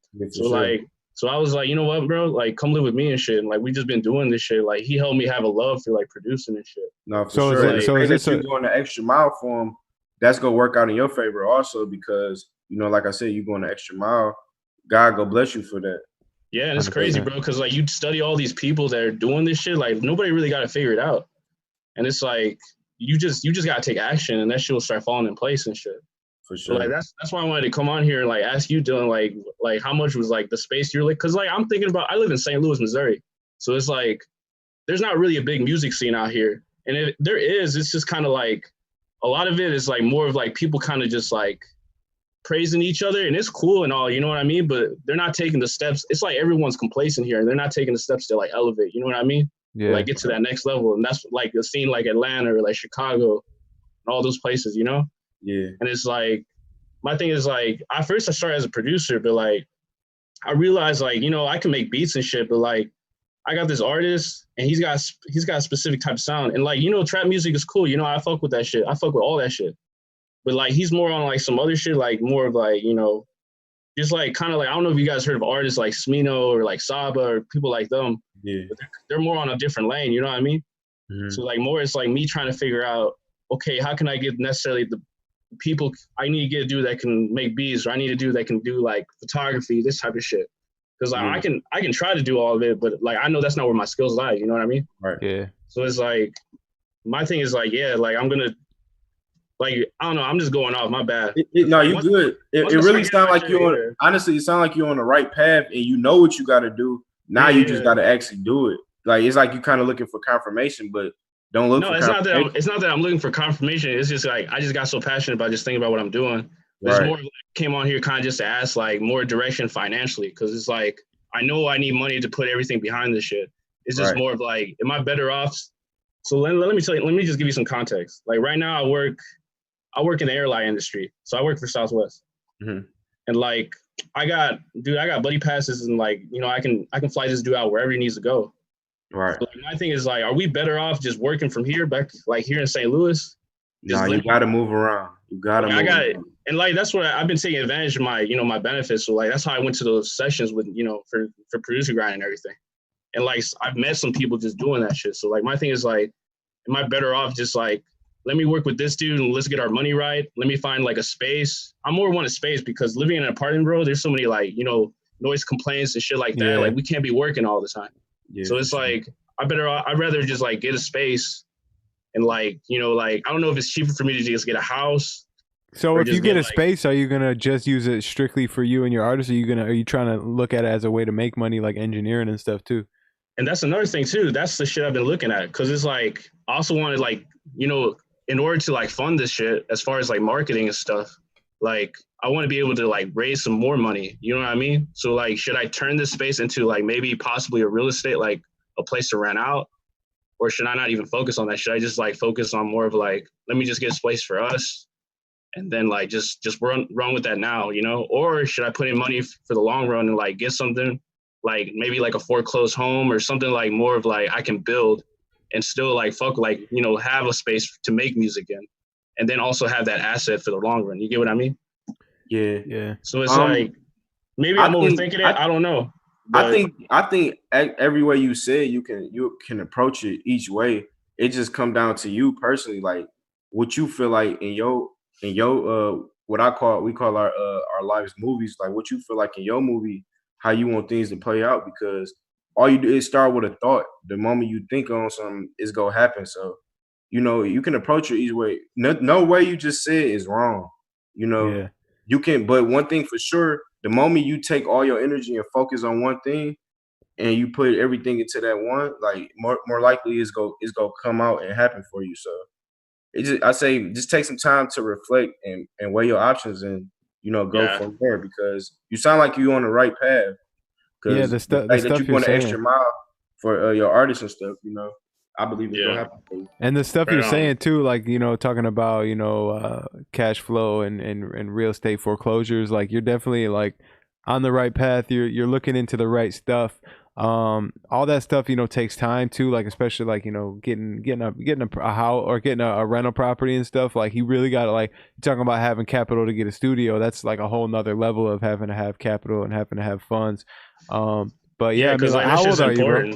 So I was like, you know what, bro? Like, come live with me and shit. And like, we just been doing this shit. Like, he helped me have a love for like producing and shit. No, for sure. Like, so is this you going the extra mile for him? That's gonna work out in your favor also because you know, like I said, you going the extra mile. God go bless you for that. Yeah, and it's crazy, bro. Because like you study all these people that are doing this shit. Like nobody really got to figure it out. And it's like you just gotta take action, and that shit will start falling in place and shit. For sure. So like that's why I wanted to come on here and like ask you, Dylan, like how much was like the space you're like, because like I'm thinking about, I live in St. Louis, Missouri, so it's like there's not really a big music scene out here, and if there is, it's just kind of like a lot of it is like more of like people kind of just like praising each other, and it's cool and all, you know what I mean, but they're not taking the steps. It's like everyone's complacent here, and they're not taking the steps to like elevate, you know what I mean? Yeah. Like get to that next level, and that's like a scene like Atlanta or like Chicago and all those places, you know? Yeah. And it's like, my thing is like, I started as a producer, but like, I realized like, you know, I can make beats and shit, but like, I got this artist and he's got a specific type of sound. And like, you know, trap music is cool. You know, I fuck with that shit. I fuck with all that shit. But like, he's more on like some other shit, like more of like, you know, just like kind of like, I don't know if you guys heard of artists like Smino or like Saba or people like them. Yeah. But they're more on a different lane, you know what I mean? Mm-hmm. So like more, it's like me trying to figure out, okay, how can I get necessarily the people I need to get a dude that can make beats, or I need a dude that can do like photography, this type of shit. Because like, I can try to do all of it, but like I know that's not where my skills lie. You know what I mean? Right. Yeah. So it's like my thing is like, yeah, like I'm gonna like I don't know. I'm just going off. My bad. No, you good. It really sounds like you're on. Honestly, it sounds like you're on the right path, and you know what you got to do. Now you just got to actually do it. Like it's like you kind of looking for confirmation, but don't look. No, it's not that. It's not that I'm looking for confirmation. It's just like I just got so passionate about just thinking about what I'm doing. It's more like, came on here kind of just to ask like more direction financially, because it's like I know I need money to put everything behind this shit. It's just more of like, am I better off? So let me tell you. Let me just give you some context. Like right now, I work in the airline industry, so I work for Southwest, and like I got buddy passes, and like you know I can fly this dude out wherever he needs to go. Right. So, like, my thing is like, are we better off just working from here back like here in St. Louis? No, you got to move around. You got to. Like, and like that's what I've been taking advantage of my benefits. So like that's how I went to those sessions with for ProducerGrind and everything. And like I've met some people just doing that shit. So like my thing is like, am I better off just like, let me work with this dude and let's get our money right. Let me find like a space. I more want a space because living in an apartment, bro, there's so many like, noise complaints and shit like that. Yeah. Like we can't be working all the time. Yeah, so it's like, I'd rather just like get a space and like, like, I don't know if it's cheaper for me to just get a house. So if you get a space, are you going to just use it strictly for you and your artist? Are you trying to look at it as a way to make money, like engineering and stuff too? And that's another thing too. That's the shit I've been looking at. Cause it's like, I also wanted like, in order to like fund this shit, as far as like marketing and stuff, like I want to be able to like raise some more money. You know what I mean? So like, should I turn this space into like maybe possibly a real estate, like a place to rent out? Or should I not even focus on that? Should I just like focus on more of like, let me just get a space for us and then like just run with that now, Or should I put in money for the long run and like get something like maybe like a foreclosed home or something like more of like I can build and still like have a space to make music in, and then also have that asset for the long run. You get what I mean? Yeah. So it's like maybe I'm overthinking it. I don't know. But I think every way you say it, you can approach it each way. It just come down to you personally, like what you feel like in your what we call our lives movies, like what you feel like in your movie, how you want things to play out. Because all you do is start with a thought. The moment you think on something, it's gonna happen. So, you can approach it either way. No way you just said is wrong. Yeah. You can, but one thing for sure, the moment you take all your energy and focus on one thing and you put everything into that one, like more likely it's gonna come out and happen for you. So I say just take some time to reflect and weigh your options and go from there, because you sound like you're on the right path. Yeah, the stuff that you're you're going the saying. extra mile for your artists and stuff, I believe it's gonna happen for you. And the stuff you're saying too, like talking about cash flow and real estate foreclosures, like you're definitely like on the right path. You're looking into the right stuff. All that stuff takes time too, like especially like getting a house or getting a rental property and stuff. Like he really got to, like, you're talking about having capital to get a studio. That's like a whole nother level of having to have capital and having to have funds. But yeah, I mean, like, how old are you, bro?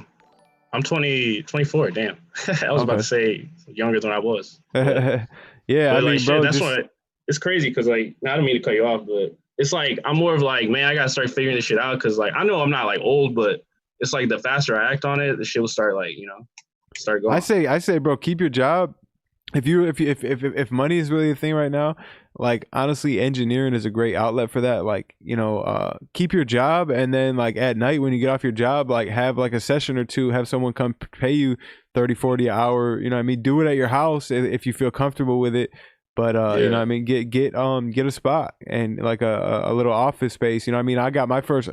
I'm 24. Damn. I was about to say younger than I was. Yeah, I mean, bro, that's why it's crazy, because like, I don't mean to cut you off, but it's like I'm more of like, man, I gotta start figuring this shit out, because like I know I'm not like old, but it's like the faster I act on it, the shit will start like start going. I say, bro, keep your job. If money is really a thing right now, like honestly, engineering is a great outlet for that. Like keep your job, and then like at night when you get off your job, like have like a session or two, have someone come pay you 30-40 an hour. You know what I mean? Do it at your house if you feel comfortable with it. But you know what I mean, get a spot and like a little office space. You know what I mean? I got my first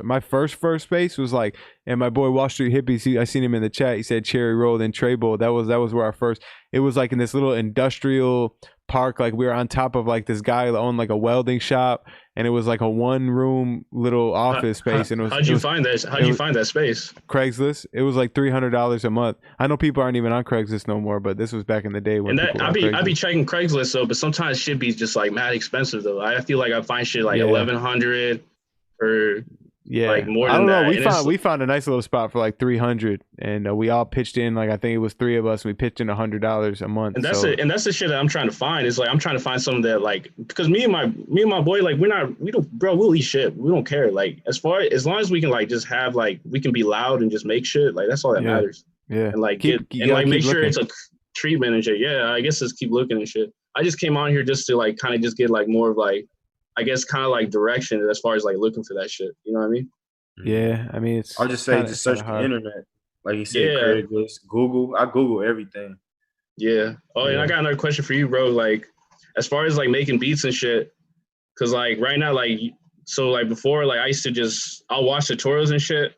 space was like, and my boy Wall Street Hippies, I seen him in the chat. He said Cherry Roll and Trey Bowl. That was where our first. It was like in this little industrial park. Like we were on top of like this guy that owned like a welding shop, and it was like a 1-room little office space. And how'd you find that space? Craigslist. It was like $300 a month. I know people aren't even on Craigslist no more, but this was back in the day when I be checking Craigslist though, but sometimes shit be just like mad expensive though. I feel like I find shit like $1,100 or like more than I don't know. that. We found a nice little spot for like $300, and we all pitched in. Like I think it was 3 of us. And we pitched in $100 a month. And that's the shit that I'm trying to find. Is like I'm trying to find something that like, because me and my boy, like we'll eat shit. We don't care. Like as long as we can like just have like, we can be loud and just make shit. Like that's all that matters. Yeah. And like make sure it's a treatment and shit. Yeah, I guess just keep looking and shit. I just came on here just to like kind of just get like more of like, I guess kind of like direction as far as like looking for that shit. You know what I mean? Yeah, I mean, I'll just say, just search the internet. Like you said, Craigslist, Google. I Google everything. Yeah. Oh, and I got another question for you, bro. Like, as far as like making beats and shit, because like right now, like, so like before, like I used to I'll watch tutorials and shit,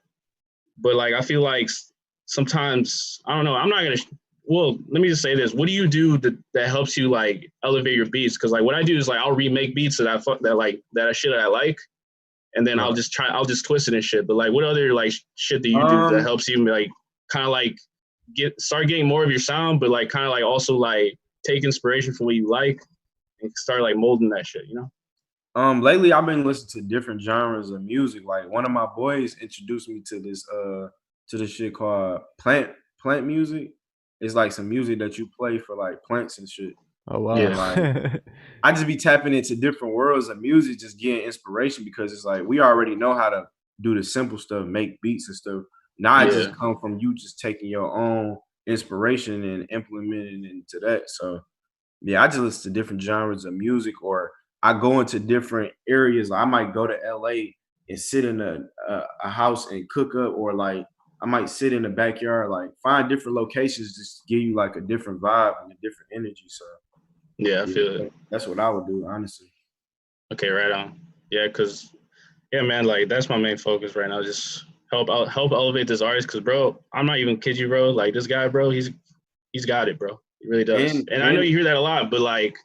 but like I feel like sometimes, I don't know, I'm not gonna. Well, let me just say this. What do you do that helps you like elevate your beats? Because like what I do is like I'll remake beats that I like, and then I'll just twist it and shit. But like, what other like shit do you do that helps you like kind of like start getting more of your sound, but like kind of like also like take inspiration from what you like and start like molding that shit, Lately I've been listening to different genres of music. Like one of my boys introduced me to this shit called plant music. It's like some music that you play for like plants and shit. Oh wow. Yeah, like, I just be tapping into different worlds of music, just getting inspiration, because it's like we already know how to do the simple stuff, make beats and stuff. Now it just come from you just taking your own inspiration and implementing into that. So yeah, I just listen to different genres of music, or I go into different areas. I might go to LA and sit in a house and cook up, or like I might sit in the backyard, like find different locations just to give you like a different vibe and a different energy. So yeah, I feel it. That's what I would do, honestly. Okay, right on. Yeah, because man, like that's my main focus right now. Just help elevate this artist. Because bro, I'm not even kidding you, bro. Like this guy, bro, he's got it, bro. He really does. And I know you hear that a lot, but like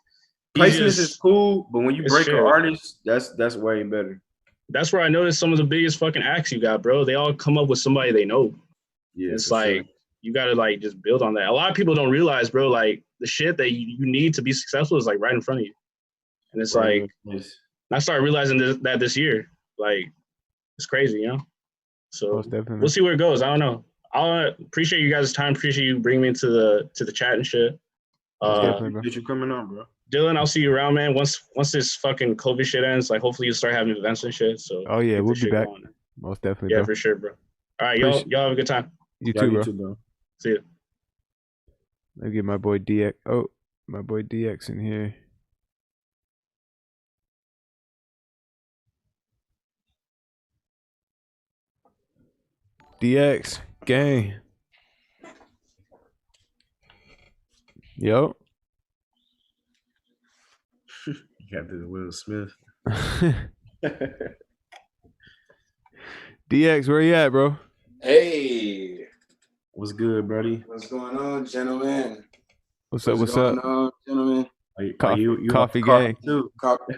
placements is cool, but when you break an artist, that's way better. That's where I noticed some of the biggest fucking acts you got, bro. They all come up with somebody they know. Yeah, it's like you gotta like just build on that. A lot of people don't realize, bro, like the shit that you need to be successful is like right in front of you. And it's like I started realizing that this year. Like it's crazy, So we'll see where it goes. I don't know. I appreciate you guys' time. Appreciate you bringing me into the chat and shit. Appreciate you coming on, bro. Dylan, I'll see you around, man. Once this fucking COVID shit ends, like hopefully you start having events and shit. So we'll be back. Most definitely. Yeah, bro. for sure, bro. All right, y'all have a good time. You too, bro. bro. See you. Let me get my boy DX. Oh, my boy DX in here. DX gang. Yo. You got this Will Smith. DX, where you at, bro? Hey, What's good, buddy? what's going on, gentlemen? What's up? going on, gentlemen? Coffee coffee gang. too?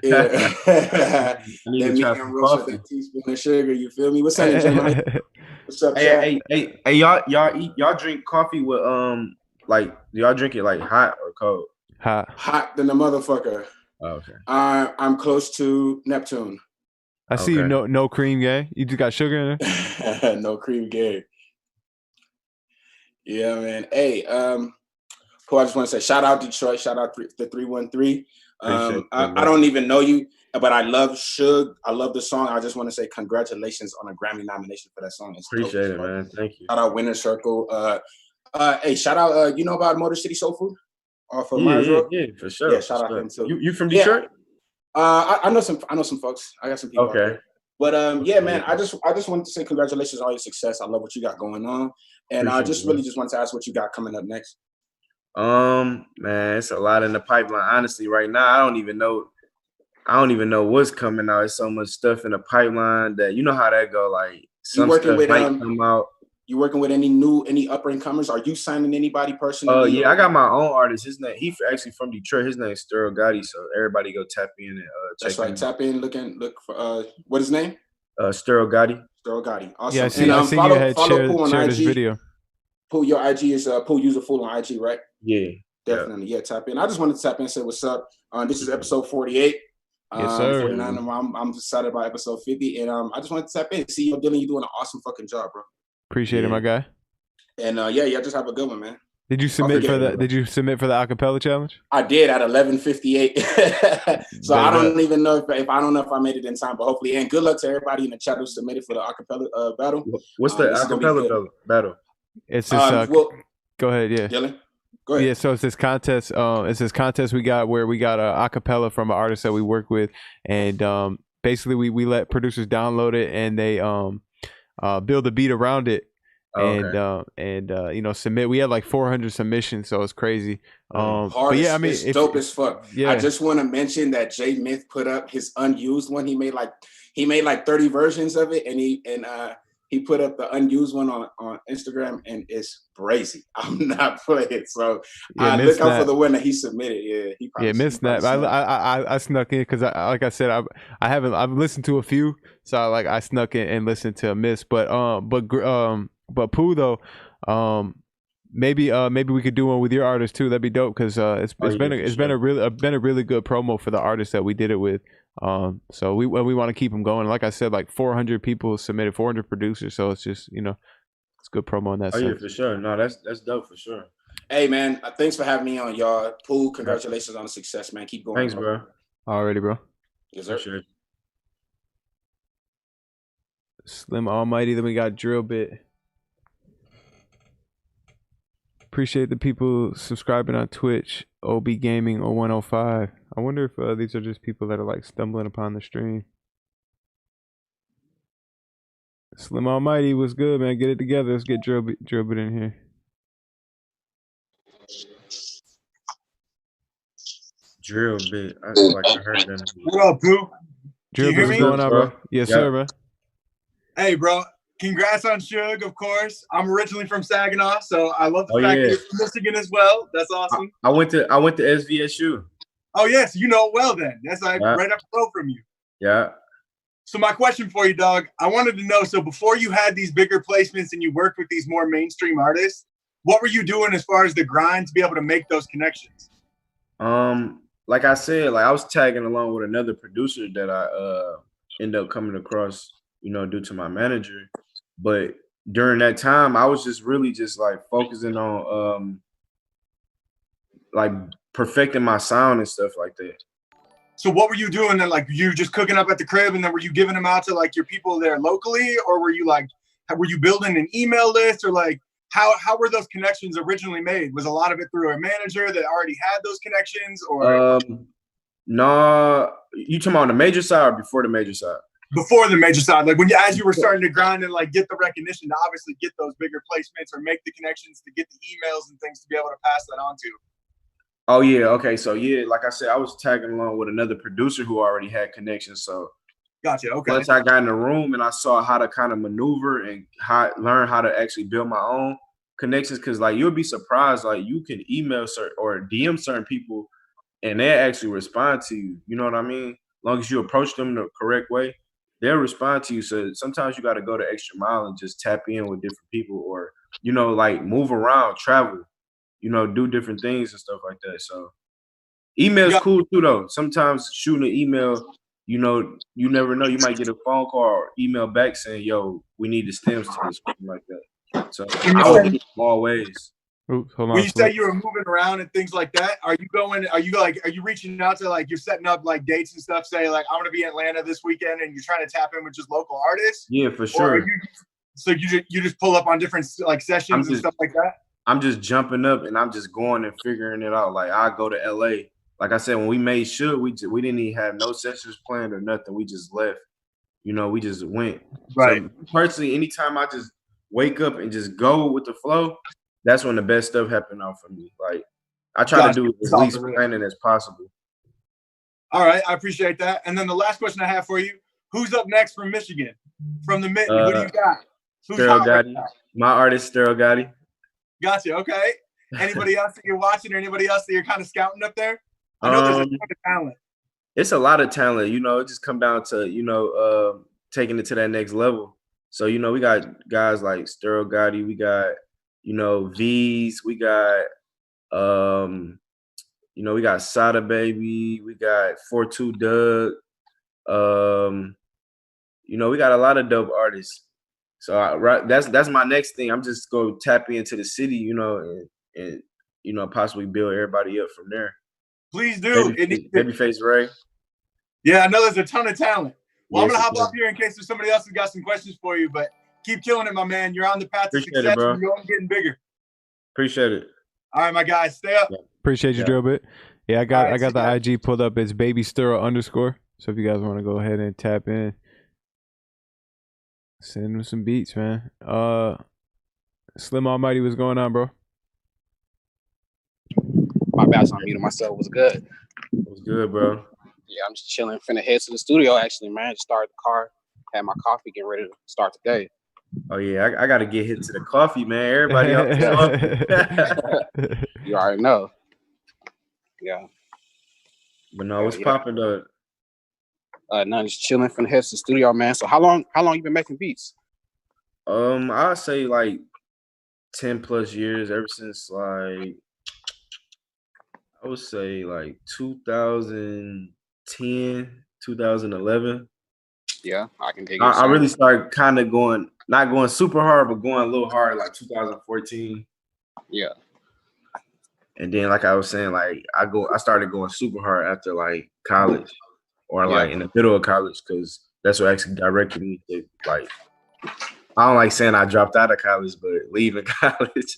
Yeah. I need That to meat try and some roast with coffee. that teaspoon of sugar. You feel me? What's happening, gentlemen? What's up, chat? Hey, y'all drink coffee with like y'all drink it like hot or cold? Hot than the motherfucker. Oh, okay. I'm close to Neptune. I see you. No cream gang. You just got sugar in there. No cream gay. Yeah, man. Hey, Paul, I just want to say shout out Detroit. Shout out the 313. I don't even know you, but I love Suge. I love the song. I just want to say congratulations on a Grammy nomination for that song. It's Appreciate dope, it, man. Thank you. Shout out Winter Circle. Hey, shout out. You know about Motor City Soul Food? Off of Myers Road? Yeah, for sure. Yeah, shout out him too. You from Detroit? I know some folks. I got some people. Okay. But yeah, man, I just wanted to say congratulations on all your success. I love what you got going on, and I just really just wanted to ask what you got coming up next. Man, it's a lot in the pipeline. Honestly, right now, I don't even know what's coming out. There's so much stuff in the pipeline that you know how that go. Like some stuff might come out. You working with any up and comers? Are you signing anybody personally? Yeah, I got my own artist. His name, he actually from Detroit. His name is Sterl Gotti. So everybody go tap in and check. That's right. Tap in. Look for what is his name? Sterl Gotti. Sterl Gotti. Awesome. Yeah, I see you had shared this video. Pooh, your IG is Pooh User Fool on IG, right? Yeah. Definitely. Yeah, tap in. I just wanted to tap in and say what's up. This is episode 48. Yes, sir. 49. I'm excited about episode 50. And I just wanted to tap in. See you, Dylan. You're doing an awesome fucking job, bro. Appreciate it, my guy. And yeah, just have a good one, man. Did you submit for the Acapella challenge? I did at 11:58. So I don't even know if I made it in time, but hopefully. And good luck to everybody in the chat who submitted for the Acapella battle. What's the Acapella battle? It's this. Go ahead, yeah. Dylan, go ahead. Yeah, so it's this contest. It's this contest we got where we got a acapella from an artist that we work with, and basically we let producers download it and they build a beat around it. And you know, submit. We had like 400 submissions, so it's crazy. But yeah, I mean, it's dope as fuck. Yeah. I just want to mention that Jay Myth put up his unused one. He made like 30 versions of it, and he put up the unused one on Instagram, and it's crazy. I'm not playing. So look out for the one that he submitted. Yeah, he probably missed that. I snuck in because like I said, I've listened to a few, so I snuck in and listened to a miss. But Pooh though, maybe we could do one with your artist too. That'd be dope because it's been a really good promo for the artist that we did it with. So we want to keep them going. Like I said, like 400 people submitted, 400 producers. So it's just it's good promo in that sense. Yeah, for sure. No, that's dope for sure. Hey man, thanks for having me on, y'all. Pooh, congratulations on the success, man. Keep going. Thanks, bro. Already, bro. Yes, sir. Sure. SlimAlmighty. Then we got Drillbit. Appreciate the people subscribing on Twitch. OB Gaming 0105. I wonder if these are just people that are like stumbling upon the stream. SlimAlmighty, what's good, man? Get it together. Let's get Drillbit in here. Drillbit. I feel like I heard that. What up, Pooh? Drillbit, what's going on, bro? Yes, sir, man. Hey, bro. Congrats on Suge, of course. I'm originally from Saginaw, so I love the fact that you're from Michigan as well. That's awesome. I went to SVSU. Oh, yes. You know it well, then. That's like right up the road from you. Yeah. So my question for you, dog, I wanted to know, so before you had these bigger placements and you worked with these more mainstream artists, what were you doing as far as the grind to be able to make those connections? Like I said, like I was tagging along with another producer that I ended up coming across, due to my manager. But during that time, I was just really just like focusing on like perfecting my sound and stuff like that. So what were you doing then? Like you just cooking up at the crib and then were you giving them out to like your people there locally, or were you like were you building an email list, or like how were those connections originally made? Was a lot of it through a manager that already had those connections, or no, you talking about on the major side or before the major side? Before the major side, like as you were starting to grind and like get the recognition to obviously get those bigger placements or make the connections to get the emails and things to be able to pass that on to? Oh yeah, okay. So yeah, like I said, I was tagging along with another producer who already had connections. So gotcha. Okay. Once I got in the room and I saw how to kind of maneuver and learn how to actually build my own connections, because like you'll be surprised, like you can email or DM certain people and they actually respond to you. You know what I mean? As long as you approach them the correct way, they'll respond to you. So sometimes you got to go the extra mile and just tap in with different people, or like move around, travel, do different things and stuff like that. So email's cool too, though. Sometimes shooting an email, you never know. You might get a phone call or email back saying, "Yo, we need the stems to this," something like that. So I would do small ways. Oops, hold on. When you say you were moving around and things like that, are you reaching out to, like, you're setting up like dates and stuff, say like, I'm gonna be in Atlanta this weekend, and you're trying to tap in with just local artists? Yeah, for sure. So you just pull up on different like sessions and stuff like that? I'm just jumping up and I'm just going and figuring it out. Like I go to LA. Like I said, when we made Suge, we didn't even have no sessions planned or nothing. We just left. We just went. Right. So personally, anytime I just wake up and just go with the flow, that's when the best stuff happen out for me. Like I try to do as least planning as possible. All right, I appreciate that. And then the last question I have for you: who's up next from Michigan? From the Mitten, who do you got? Who's hot right now? My artist, Sterl Gotti. Gotcha. Okay. Anybody else that you're watching, or anybody else that you're kind of scouting up there? I know there's a ton of talent. It's a lot of talent. It just come down to taking it to that next level. So we got guys like Sterl Gotti. We got V's. We got we got DaBaby. We got 42 Doug. We got a lot of dope artists. So that's my next thing. I'm just going to tap into the city, and possibly build everybody up from there. Please do. Babyface Ray. Yeah, I know there's a ton of talent. Well, I'm going to hop off here in case there's somebody else who's got some questions for you, but keep killing it, my man. You're on the path to success, and you're only getting bigger. Appreciate it. All right, my guys, stay up. Yeah. Appreciate you, Drillbit. Yeah, I got the guys. IG pulled up. It's babysterl_. So if you guys want to go ahead and tap in, send him some beats, man. SlimAlmighty, what's going on, bro? My bad, I'm muting myself. Was good. What's good, bro? Yeah, I'm just chilling. Finna head to the studio, actually, man. Just started the car. Had my coffee, getting ready to start the day. Oh, yeah. I got to get hit to the coffee, man. Everybody else. You already know. Yeah. But no, what's popping, though? None, just chilling. Finna head to the studio, man. So how long you been making beats? I'd say like 10 plus years, ever since like, I would say like 2010, 2011. Yeah, I can dig it. I really started kind of not going super hard, but going a little hard like 2014. Yeah. And then, like I was saying, like I started going super hard after like college, or like in the middle of college, because that's what actually directed me to, like, I don't like saying I dropped out of college, but leaving college.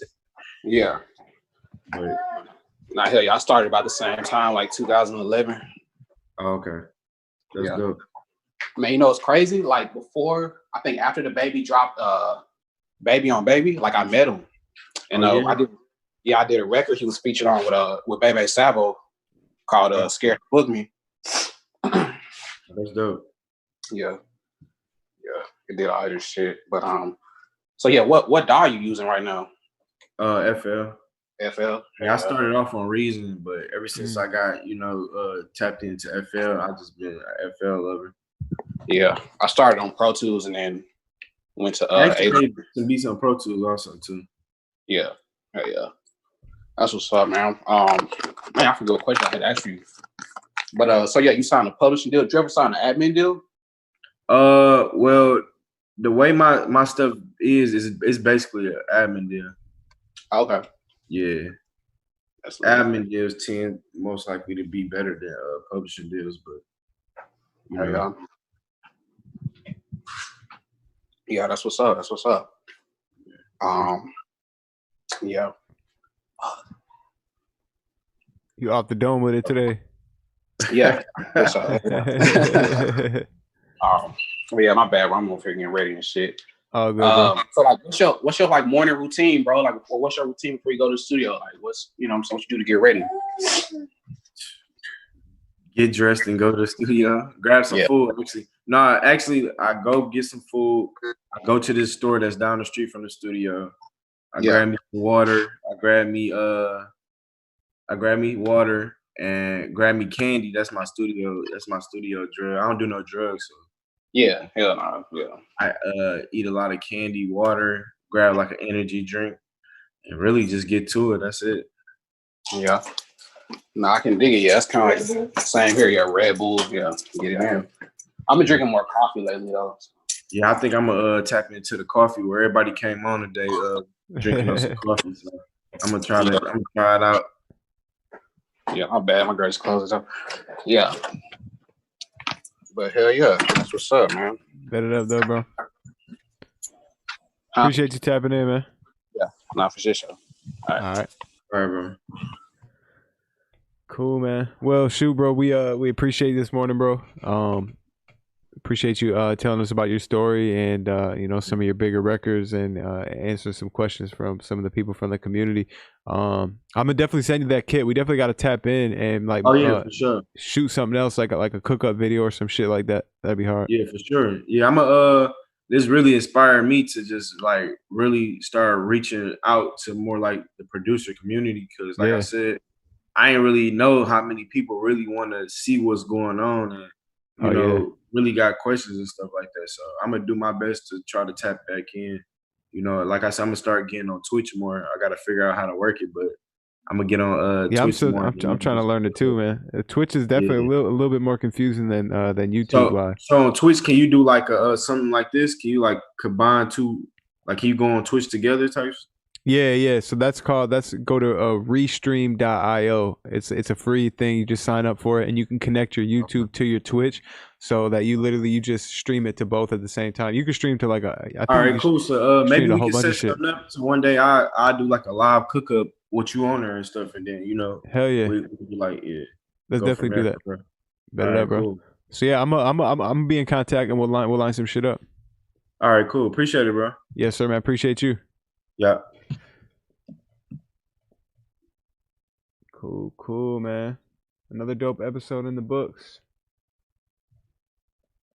Yeah. But Nah, hell yeah, I started about the same time, like 2011. Oh, okay. That's good. Man, it's crazy. Like before, I think after DaBaby dropped Baby on Baby, like I met him. And I did a record he was featured on with Bebe Sabo called Scared to Book Me. That's dope. Yeah. It did all this shit. But so yeah, what DAW are you using right now? FL. FL. Yeah, I started off on Reason, but ever since I got, tapped into FL, I just been an FL lover. Yeah. I started on Pro Tools and then went to Actually, some beats on Pro Tools also too. Yeah. Yeah. That's what's up, man. Man, I forgot what question I had asked you. But so yeah, you signed a publishing deal. Did you ever sign an admin deal? Well, the way my stuff is basically an admin deal. Okay. Yeah. That's admin deals tend most likely to be better than publishing deals, but Yeah, that's what's up. That's what's up. Yeah. You off the dome with it today? Yeah. What's up? Yeah, my bad. Bro. I'm over here getting ready and shit. Oh, good, bro. So like, what's your like morning routine, bro? Like, what's your routine before you go to the studio? Like, what's what you do to get ready? Get dressed and go to the studio. Grab some food. Actually, I go get some food. I go to this store that's down the street from the studio. I grab me some water. I grab me water and grab me candy. That's my studio. That's my studio drug. I don't do no drugs. So. Yeah, hell no. Yeah. I eat a lot of candy, water, grab like an energy drink, and really just get to it. That's it. Yeah. No, I can dig it. Yeah, that's kind of like the same here. Yeah, Red Bull. Yeah, get it in. I've been drinking more coffee lately though. Yeah, I think I'm gonna tap into the coffee where everybody came on today, drinking some coffee. So I'm gonna try it out. Yeah, my bad. My girl's closed up. Yeah. But hell yeah, that's what's up, man. Bet it up though, bro. Appreciate you tapping in, man. Yeah, not for sure. All right, bro. Cool, man. Well, shoot, bro. We appreciate you this morning, bro. Appreciate you telling us about your story and some of your bigger records and answer some questions from some of the people from the community. I'm gonna definitely send you that kit. We definitely got to tap in and like for sure. Shoot something else like a cook up video or some shit like that. That'd be hard. Yeah, for sure. Yeah, this really inspired me to just like really start reaching out to more like the producer community because like I said, I ain't really know how many people really want to see what's going on and really got questions and stuff like that. So I'm gonna do my best to try to tap back in. Like I said, I'm gonna start getting on Twitch more. I gotta figure out how to work it, but I'm gonna get on Twitch more. I'm trying to learn it too, man. Twitch is definitely a little bit more confusing than YouTube. So on Twitch, can you do like something like this? Can you like combine two? Like, can you go on Twitch together types? Yeah. So go to restream.io. It's a free thing. You just sign up for it and you can connect your YouTube to your Twitch so that you just stream it to both at the same time. You can stream to like all right, cool. So maybe we can set something up. So one day I do like a live cook up with you on there and stuff, and then hell yeah, we like let's definitely do that. Bet it up, bro. Cool. So yeah, I'm gonna be in contact and we'll line some shit up. All right, cool. Appreciate it, bro. Yes, sir, man. Appreciate you. Yeah. Cool, man. Another dope episode in the books.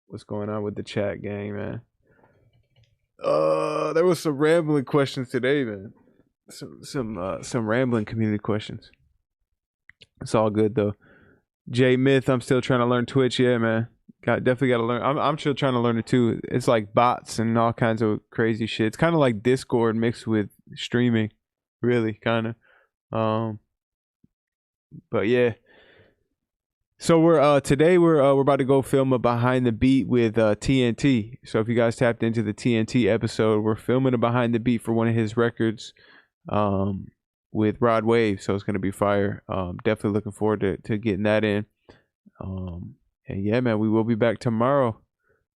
What's going on with the chat gang, man? There was some rambling questions today, man. Some rambling community questions. It's all good though. J Myth, I'm still trying to learn Twitch. Yeah, man. Definitely got to learn. I'm still trying to learn it too. It's like bots and all kinds of crazy shit. It's kind of like Discord mixed with streaming, really, kind of. But yeah. So we're today we're about to go film a behind the beat with TNT. So if you guys tapped into the TNT episode, we're filming a behind the beat for one of his records with Rod Wave. So it's gonna be fire. Definitely looking forward to getting that in. And yeah, man, we will be back tomorrow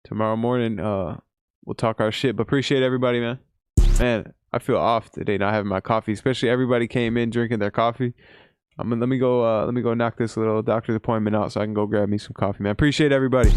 morning. We'll talk our shit. But appreciate everybody, man. Man, I feel off today not having my coffee, especially everybody came in drinking their coffee. Let me go knock this little doctor's appointment out so I can go grab me some coffee, man. Appreciate everybody.